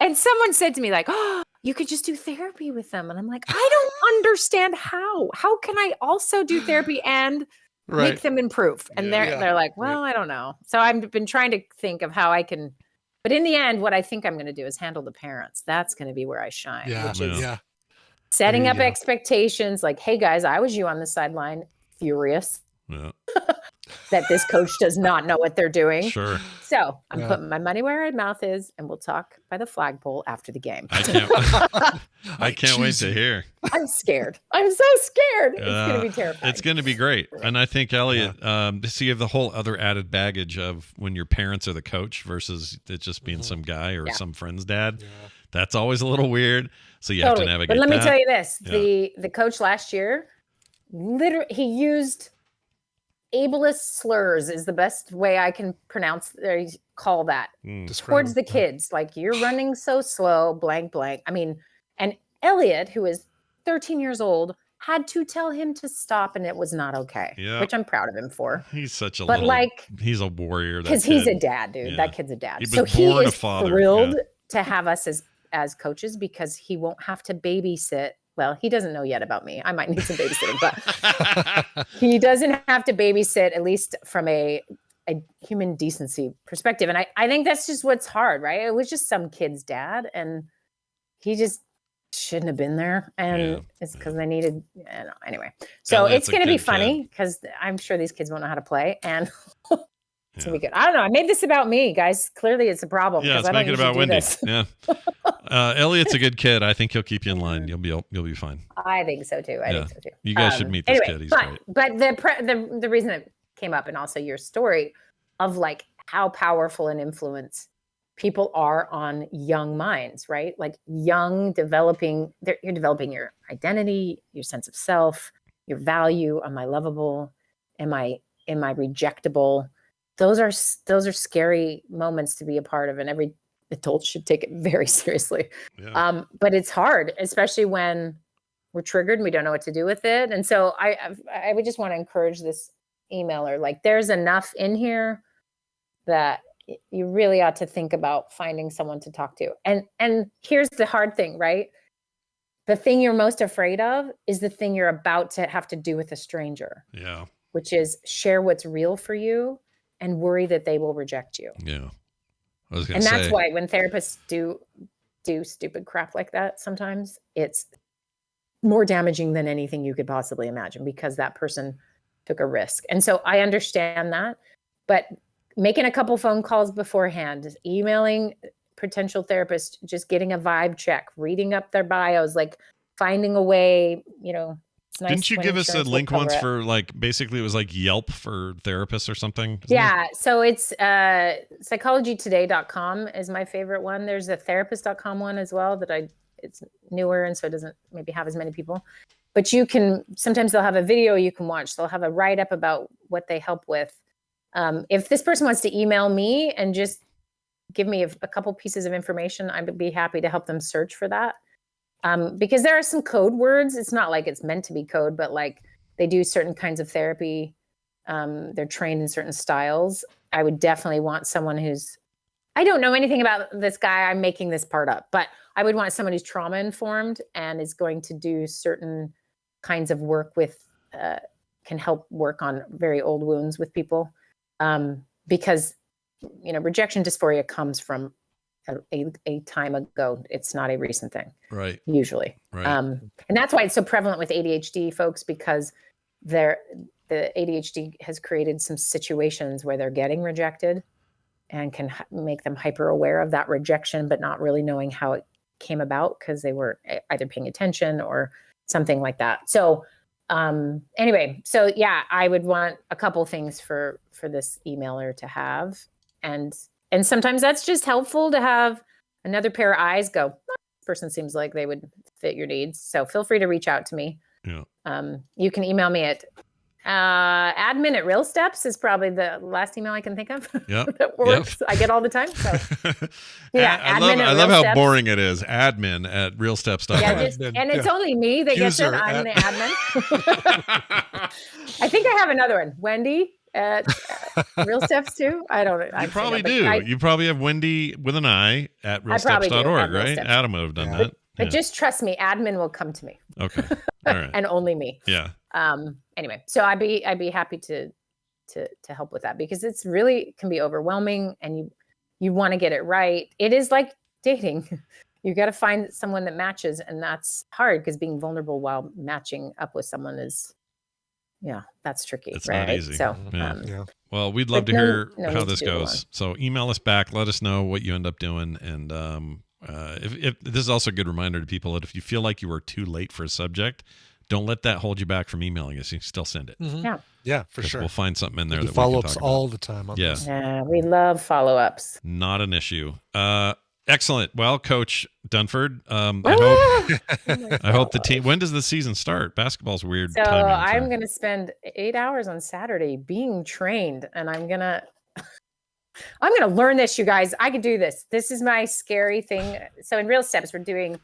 and someone said to me like, oh, you could just do therapy with them. And I'm like, I don't understand how can I also do therapy and make them improve. And they're like, well, I don't know. So I've been trying to think of how I can, but in the end, what I think I'm going to do is handle the parents. That's going to be where I shine, which is setting up expectations like, hey guys, I was you on the sideline, furious that this coach does not know what they're doing. Sure. So I'm putting my money where my mouth is, and we'll talk by the flagpole after the game. I can't wait to hear. I'm scared. I'm so scared. It's going to be terrifying. It's going to be great. And I think, Elliot, so you have the whole other added baggage of when your parents are the coach versus it just being some guy or some friend's dad. Yeah. That's always a little weird. So you have to navigate that. But let me tell you this. The coach last year, literally, he used ableist slurs is the best way I can call that towards the kids. Like, you're running so slow, blank, blank. I mean, and Elliot, who is 13 years old, had to tell him to stop, and it was not okay, which I'm proud of him for. He's such a he's a warrior. Because he's a dad, dude. Yeah. That kid's a dad. So he is thrilled to have us as coaches because he won't have to babysit. Well, he doesn't know yet about me. I might need some babysitting, but he doesn't have to babysit, at least from a human decency perspective. And I think that's just what's hard, right? It was just some kid's dad, and he just shouldn't have been there. And it's because they needed, anyway. So it's going to be funny because I'm sure these kids won't know how to play. And it's going to be good. I don't know. I made this about me, guys. Clearly it's a problem. Yeah, let's make it about Wendy. Yeah. Elliot's a good kid. I think he'll keep you in line. You'll be fine. I think so too. I think so too. You guys should meet this kid. He's great. But the reason it came up, and also your story of like how powerful an influence people are on young minds, right? Like you're developing your identity, your sense of self, your value. Am I lovable? Am I rejectable? Those are scary moments to be a part of, and every adult should take it very seriously. Yeah. But it's hard, especially when we're triggered and we don't know what to do with it. And so I would just want to encourage this emailer, like there's enough in here that you really ought to think about finding someone to talk to. And here's the hard thing, right? The thing you're most afraid of is the thing you're about to have to do with a stranger. Yeah. Which is share what's real for you and worry that they will reject you. Yeah. That's why when therapists do stupid crap like that, sometimes it's more damaging than anything you could possibly imagine because that person took a risk. And so I understand that, but making a couple phone calls beforehand, emailing potential therapists, just getting a vibe check, reading up their bios, like finding a way, nice Didn't you when give us a insurance will link cover once it. for like basically it was like Yelp for therapists or something? Yeah, so it's psychologytoday.com is my favorite one. There's a therapist.com one as well it's newer and so it doesn't maybe have as many people. But sometimes they'll have a video you can watch. They'll have a write-up about what they help with. If this person wants to email me and just give me a couple pieces of information, I would be happy to help them search for that. Because there are some code words. It's not like it's meant to be code, but like they do certain kinds of therapy. They're trained in certain styles. I would definitely want someone I don't know anything about this guy. I'm making this part up, but I would want someone who's trauma informed and is going to do certain kinds of work can help work on very old wounds with people. Because, rejection dysphoria comes from a time ago. It's not a recent thing. Right. Usually. Right. And that's why it's so prevalent with ADHD folks, because the ADHD has created some situations where they're getting rejected and can make them hyper aware of that rejection, but not really knowing how it came about because they were either paying attention or something like that. So anyway, so yeah, I would want a couple things for this emailer to have. And sometimes that's just helpful to have another pair of eyes go, this person seems like they would fit your needs. So feel free to reach out to me. Yeah. You can email me at admin@realsteps is probably the last email I can think of. Yep. That works. Yep. I get all the time. So yeah, I love how boring it is. Admin@realsteps.org. Yeah, and it's only me that gets it. I'm the admin. I think I have another one. Wendy at Real Steps too. I don't know. You probably do. You probably have Wendy with an I at realsteps.org, right? Adam would have done that. But just trust me, admin will come to me. Okay. All right. And only me. Yeah. Anyway, so I'd be happy to help with that because it's really can be overwhelming and you want to get it right. It is like dating. You got to find someone that matches, and that's hard because being vulnerable while matching up with someone is, that's tricky. It's right? not easy. So, yeah. Well, we'd love to hear how this goes. So email us back. Let us know what you end up doing. And if this is also a good reminder to people that if you feel like you were too late for a subject, don't let that hold you back from emailing us. You can still send it. Yeah. Yeah, for sure. We'll find something in there that follow-ups all the time on this. Yeah, we love follow-ups. Not an issue. Excellent. Well, Coach Dunford, I hope the team. When does the season start? Basketball's weird. So I'm going to spend 8 hours on Saturday being trained, and I'm gonna learn this, you guys. I can do this. This is my scary thing. So in Real Steps, we're doing.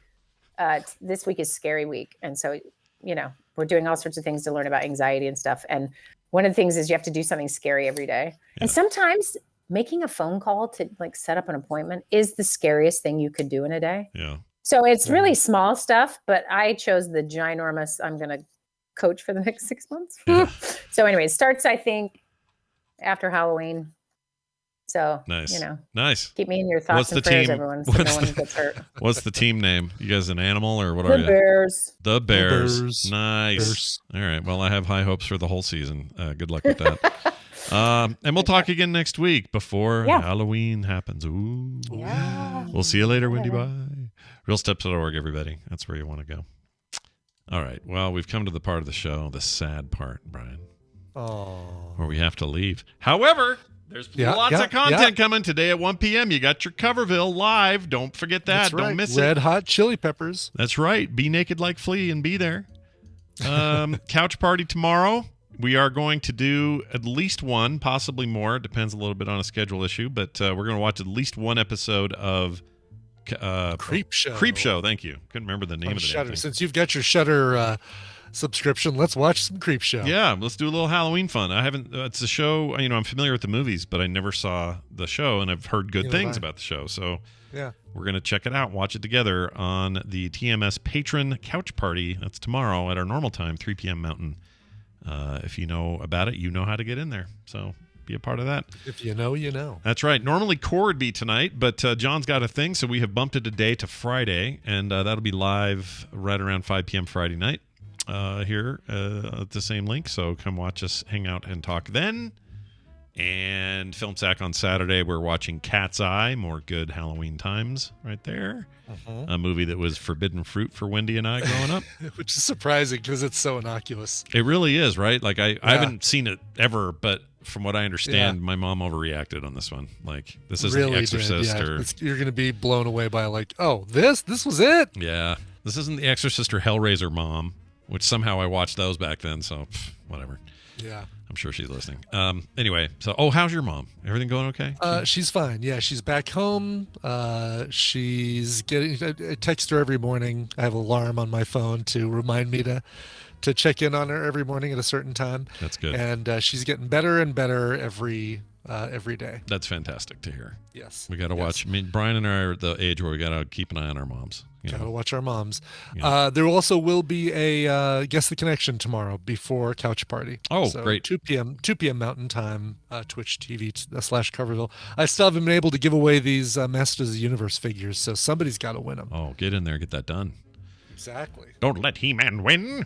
This week is Scary Week, and so we're doing all sorts of things to learn about anxiety and stuff. And one of the things is you have to do something scary every day, and sometimes making a phone call to like set up an appointment is the scariest thing you could do in a day. Yeah. So it's really small stuff, but I chose the ginormous, I'm going to coach for the next 6 months. Yeah. So anyway, it starts, I think, after Halloween. So, nice. Nice. Keep me in your thoughts and prayers, everyone, so no one gets hurt. What's the team name? You guys an animal or what are you? The Bears. The Bears. Nice. All right. Well, I have high hopes for the whole season. Good luck with that. And we'll talk again next week before Halloween happens. Ooh. Yeah. We'll see you later, Wendy. Bye. Realsteps.org, everybody. That's where you want to go. All right. Well, we've come to the part of the show, the sad part, Brian. Oh. Where we have to leave. However, there's lots of content coming today at 1 p.m. You got your Coverville live. Don't forget that. That's right. Don't miss it. Red Hot Chili Peppers. That's right. Be naked like Flea and be there. Couch party tomorrow. We are going to do at least one, possibly more. It depends a little bit on a schedule issue, but we're going to watch at least one episode of Creep Show. Creep Show. Thank you. Couldn't remember the name of the Shudder. Since you've got your Shudder subscription, let's watch some Creep Show. Yeah, let's do a little Halloween fun. I haven't. It's a show. I'm familiar with the movies, but I never saw the show, and I've heard good things about the show. So yeah, we're gonna check it out, watch it together on the TMS Patron Couch Party. That's tomorrow at our normal time, 3 p.m. Mountain. If you know about it, you know how to get in there. So be a part of that. If you know, you know. That's right. Normally Core would be tonight, but John's got a thing, so we have bumped it a day to Friday, and that'll be live right around 5 p.m. Friday night here at the same link. So come watch us hang out and talk then. And Film Sack on Saturday, we're watching Cat's Eye, more good Halloween times right there. A movie that was forbidden fruit for Wendy and I growing up. Which is surprising because it's so innocuous. It really is, right? Like I haven't seen it ever, but from what I understand, my mom overreacted on this one. Like this isn't really The Exorcist you're going to be blown away by like, oh, this was it? Yeah. This isn't The Exorcist or Hellraiser, Mom, which somehow I watched those back then, so whatever. Yeah. I'm sure she's listening. Anyway, so how's your mom? Everything going okay? She's fine. Yeah, she's back home. She's getting. I text her every morning. I have an alarm on my phone to remind me to check in on her every morning at a certain time. That's good. And she's getting better and better every day. That's fantastic to hear. Yes. We got to watch. I mean, Brian and I are at the age where we got to keep an eye on our moms. Got to watch our moms. Yeah. There also will be a Guess the Connection tomorrow before Couch Party. Oh, so great. 2 p.m. Mountain Time, Twitch TV /Coverville. I still haven't been able to give away these Masters of the Universe figures, so somebody's got to win them. Oh, get in there, get that done. Exactly. Don't let He-Man win.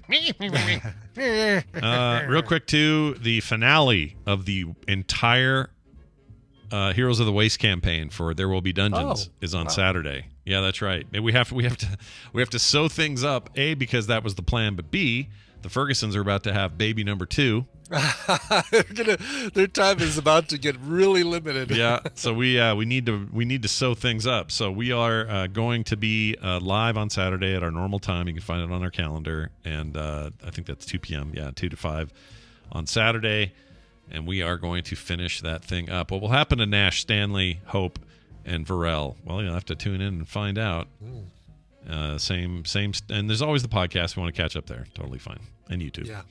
Real quick, too, the finale of the entire Heroes of the Waste campaign for There Will Be Dungeons is on Saturday. Yeah, that's right. We have to sew things up. A, because that was the plan, but B, the Fergusons are about to have baby number 2. Their time is about to get really limited. Yeah, so we need to sew things up. So we are going to be live on Saturday at our normal time. You can find it on our calendar, and I think that's 2 p.m. Yeah, 2 to 5 on Saturday, and we are going to finish that thing up. What will happen to Nash, Stanley, Hope, and Varel? Well, you'll have to tune in and find out. Same, and there's always the podcast if you want to catch up there. Totally fine, and YouTube. Yeah.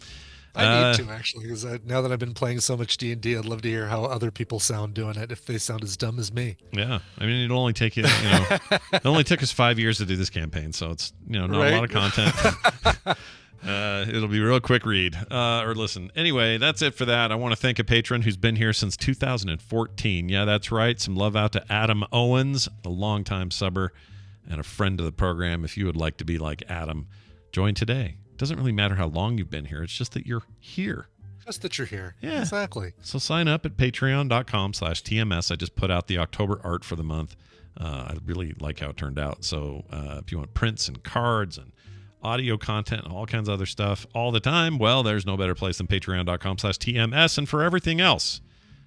I need to, actually, because now that I've been playing so much D&D, I'd love to hear how other people sound doing it, if they sound as dumb as me. Yeah. I mean, it'll only take it only took us 5 years to do this campaign, so it's, not a lot of content. It'll be a real quick read or listen. Anyway, that's it for that. I want to thank a patron who's been here since 2014. Yeah, that's right. Some love out to Adam Owens, a longtime subber and a friend of the program. If you would like to be like Adam, join today. Doesn't really matter how long you've been here. It's just that you're here. Just that you're here. Yeah. Exactly. So sign up at patreon.com/TMS. I just put out the October art for the month. I really like how it turned out. So if you want prints and cards and audio content and all kinds of other stuff all the time, well, there's no better place than patreon.com/TMS. And for everything else,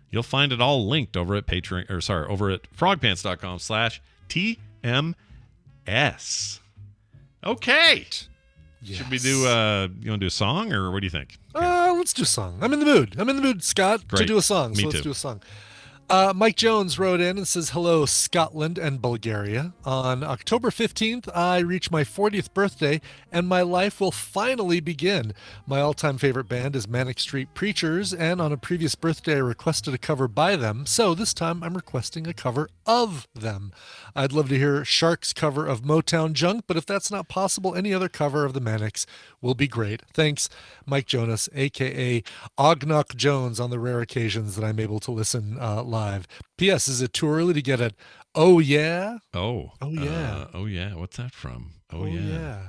you'll find it all linked over at over at frogpants.com/TMS. Okay. Yes. Should we do, you want to do a song, or what do you think? Let's do a song. I'm in the mood, Scott, to do a song. Me let's too. do a song. Mike Jones wrote in and says, hello, Scotland and Bulgaria. On October 15th, I reach my 40th birthday, and my life will finally begin. My all-time favorite band is Manic Street Preachers, and on a previous birthday, I requested a cover by them, so this time I'm requesting a cover of them. I'd love to hear Shark's cover of Motown Junk, but if that's not possible, any other cover of the Manics will be great. Thanks, Mike Jonas, a.k.a. Ognock Jones, on the rare occasions that I'm able to listen live. P.S. Is it too early to get it? Oh, yeah? Oh yeah. Oh, yeah. What's that from? Oh, yeah.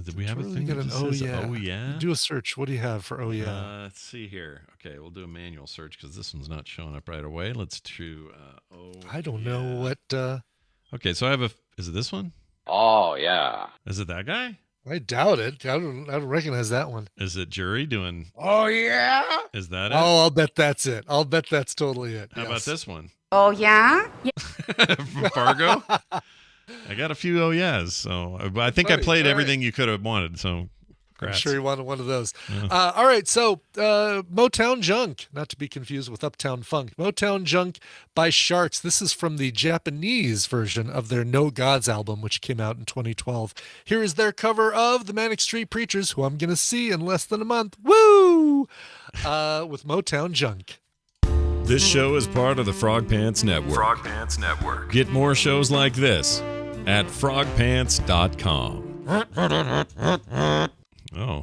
Did we have a thing that says yeah? Oh, yeah? Do a search. What do you have for oh, yeah? Let's see here. Okay, we'll do a manual search because this one's not showing up right away. Let's do I don't know what... Okay, so I have is it this one? Oh, yeah. Is it that guy? I doubt it. I don't recognize that one. Is it Jury doing... Oh, yeah? Is that it? Oh, I'll bet that's it. I'll bet that's totally it. How about this one? Oh, yeah? From Fargo? I got a few oh yeahs, so I think I played everything you could have wanted, so... I'm sure you wanted one of those. Yeah. All right, so Motown Junk, not to be confused with Uptown Funk. Motown Junk by Sharks. This is from the Japanese version of their No Gods album, which came out in 2012. Here is their cover of the Manic Street Preachers, who I'm going to see in less than a month. Woo! With Motown Junk. This show is part of the Frog Pants Network. Frog Pants Network. Get more shows like this at frogpants.com. Oh.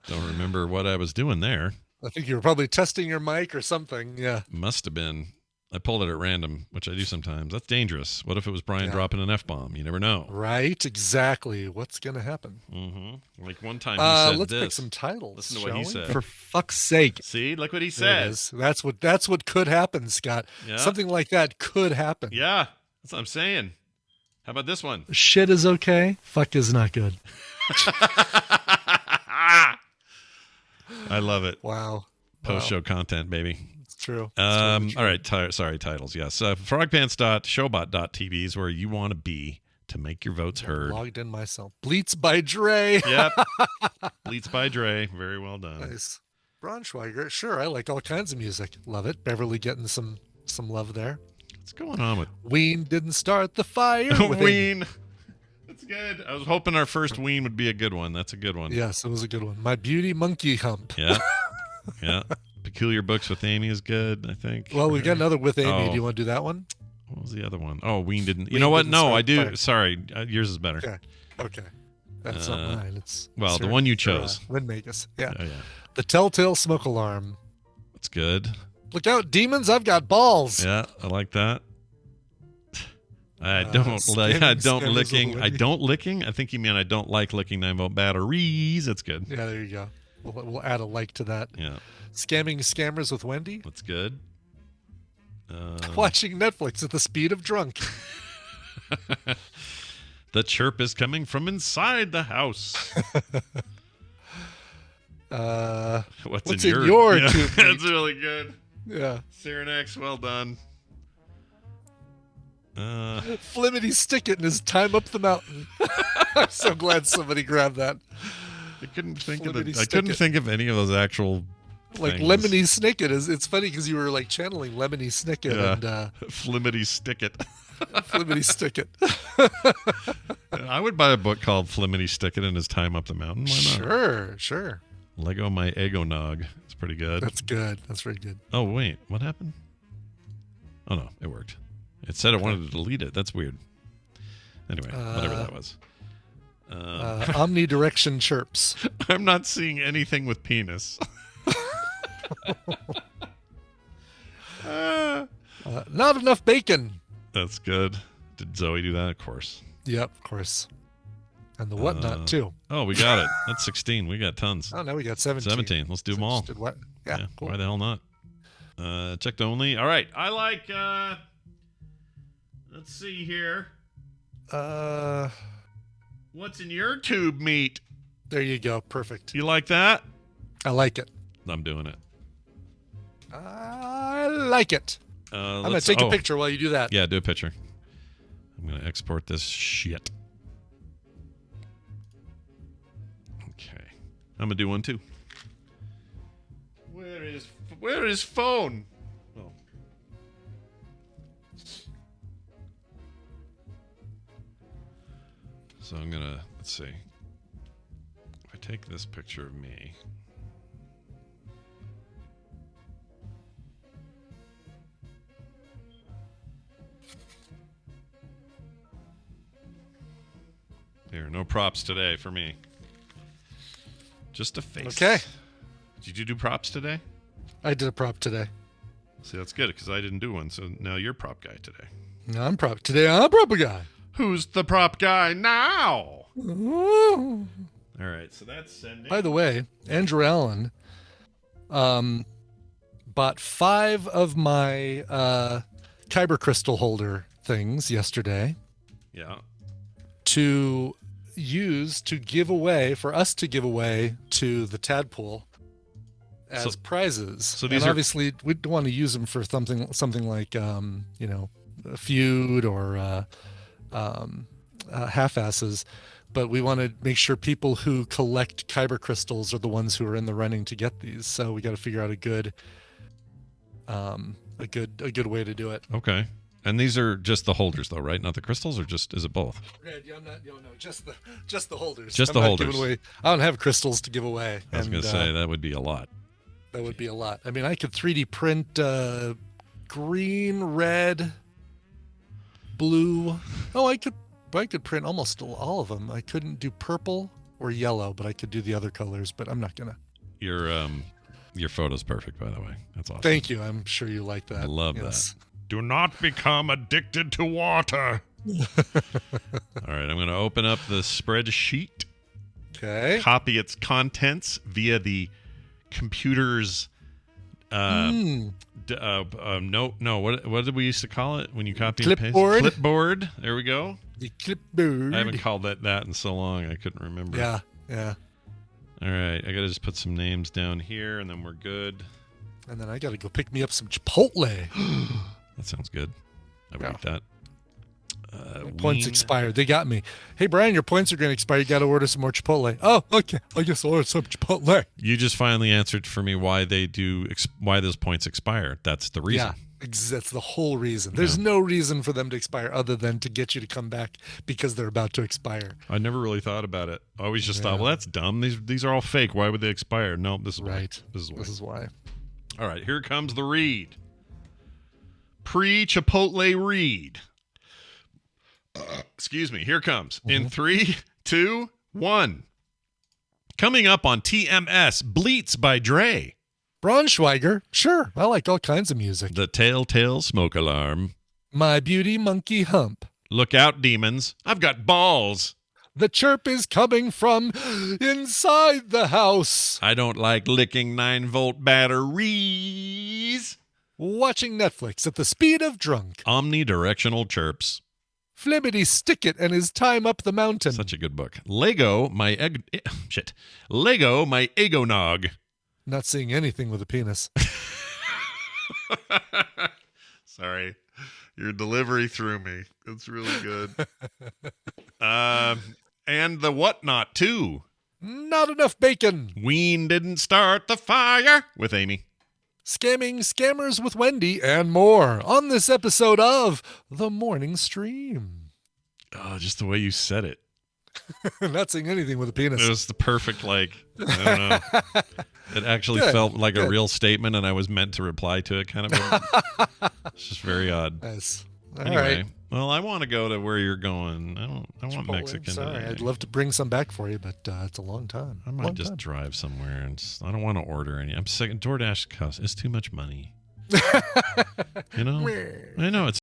Don't remember what I was doing there. I think you were probably testing your mic or something. Yeah. Must have been. I pulled it at random, which I do sometimes. That's dangerous. What if it was Brian dropping an F-bomb? You never know. Right, exactly. What's going to happen? Mm-hmm. Like one time he said let's this. pick some titles. Listen to what he said. For fuck's sake. See, look what he said. That's what could happen, Scott. Yeah. Something like that could happen. Yeah, that's what I'm saying. How about this one? Shit is okay. Fuck is not good. I love it. Wow. Post-show content, baby. It's true. All right. Sorry, titles. Yes. Frogpants.showbot.tv is where you want to be to make your votes heard. Logged in myself. Bleats by Dre. Yep. Bleats by Dre. Very well done. Nice. Braunschweiger. Sure. I like all kinds of music. Love it. Beverly getting some love there. What's going on with Ween didn't start the fire. Ween. That's good. I was hoping our first Ween would be a good one. That's a good one. Yes, it was a good one. My Beauty Monkey Hump. Yeah. Yeah. Peculiar Books with Amy is good, I think. Well, we've got another with Amy. Do you want to do that one? What was the other one? Oh, Ween didn't. You know what? No, I do. Fire. Sorry. Yours is better. Okay. That's not mine. It's the one you chose. Windmagus. Yeah. Oh, yeah. The Telltale Smoke Alarm. That's good. Look out, demons! I've got balls. Yeah, I like that. I don't licking. I think you mean I don't like licking 9-volt batteries. That's good. Yeah, there you go. We'll add a like to that. Yeah. Scamming scammers with Wendy. That's good. Watching Netflix at the speed of drunk. The chirp is coming from inside the house. What's in your tube? That's really good. Yeah. Cyrenex, well done. Flimmity Stickit in his time up the mountain. I'm so glad somebody grabbed that. I couldn't think of any of those actual like things. Lemony Snicket is. It's funny because you were like channeling Lemony Snicket and Flimmity Stickit. Flimmity Stickit. I would buy a book called Flimmity Stickit in his time up the mountain. Why not? Sure. Leggo My Eggo-nog. It's pretty good. That's good. That's very good. Oh wait, what happened? Oh no, it worked. It said it wanted to delete it. That's weird. Anyway, whatever that was. Omnidirection Chirps. I'm not seeing anything with penis. Not enough bacon. That's good. Did Zoe do that? Of course. Yep, of course. And the whatnot, too. Oh, we got it. That's 16. We got tons. Oh, now we got 17. 17. Let's do them all. Yeah, cool. Why the hell not? Checked only. All right. I like... let's see here. What's in your tube meat? There you go. Perfect. You like that? I like it. I'm doing it. I like it. I'm going to take a picture while you do that. Yeah, do a picture. I'm going to export this shit. Okay. I'm going to do one too. Where is phone? Oh. So I'm going to, let's see. If I take this picture of me. Here, no props today for me. Just a face. Okay. Did you do props today? I did a prop today. See, that's good because I didn't do one. So now you're prop guy today. No, I'm prop guy. Who's the prop guy now? Ooh. All right, so that's sending. By the way, Andrew Allen bought 5 of my kyber crystal holder things yesterday. Yeah. To use to give away, for us to give away to the tadpole as prizes. So these obviously we don't want to use them for something like a feud or half-asses, but we want to make sure people who collect kyber crystals are the ones who are in the running to get these. So we got to figure out a good way to do it. Okay. And these are just the holders, though, right? Not the crystals, or is it both? Just the holders. Just the holders. I don't have crystals to give away. I was going to say that would be a lot. That would be a lot. I mean, I could 3D print green, red, blue. Oh, I could print almost all of them. I couldn't do purple or yellow, but I could do the other colors. But I'm not gonna. Your photo's perfect, by the way. That's awesome. Thank you. I'm sure you like that. I love that. Do not become addicted to water. All right, I'm going to open up the spreadsheet. Okay. Copy its contents via the computer's what did we used to call it when you copy and paste? Clipboard. There we go. The clipboard. I haven't called that in so long I couldn't remember. Yeah. All right, I got to just put some names down here and then we're good. And then I got to go pick me up some Chipotle. That sounds good. I would eat that. Points expired. They got me. Hey, Brian, your points are going to expire. You got to order some more Chipotle. Oh, okay. I guess I'll order some Chipotle. You just finally answered for me why those points expire. That's the reason. Yeah, that's the whole reason. There's no reason for them to expire other than to get you to come back because they're about to expire. I never really thought about it. I always just thought, well, that's dumb. These are all fake. Why would they expire? No, this is right. Why. This is why. All right, here comes the read. Pre-Chipotle read. Excuse me. Here comes. In 3, 2, 1. Coming up on TMS, Bleats by Dre. Braunschweiger. Sure. I like all kinds of music. The Telltale Smoke Alarm. My Beauty Monkey Hump. Look out, demons. I've got balls. The chirp is coming from inside the house. I don't like licking 9-volt batteries. Watching Netflix at the speed of drunk. Omnidirectional Chirps. Flimmity Stickit and his time up the mountain. Such a good book. Leggo My Eggo-nog. Not seeing anything with a penis. Sorry. Your delivery threw me. It's really good. And the whatnot, too. Not enough bacon. Ween didn't start the fire with Amy. Scamming Scammers with Wendy and more on this episode of The Morning Stream. Oh, just the way you said it. Not saying anything with a penis. It was the perfect, I don't know. It actually felt like a real statement and I was meant to reply to it kind of. It's just very odd. Nice. Anyway, well, I want to go to where you're going. I want Chipotle. Mexican. Sorry, I'd love to bring some back for you, but it's a long time. I might just drive somewhere and I don't want to order any. I'm sick. DoorDash costs. It's too much money. I know. It's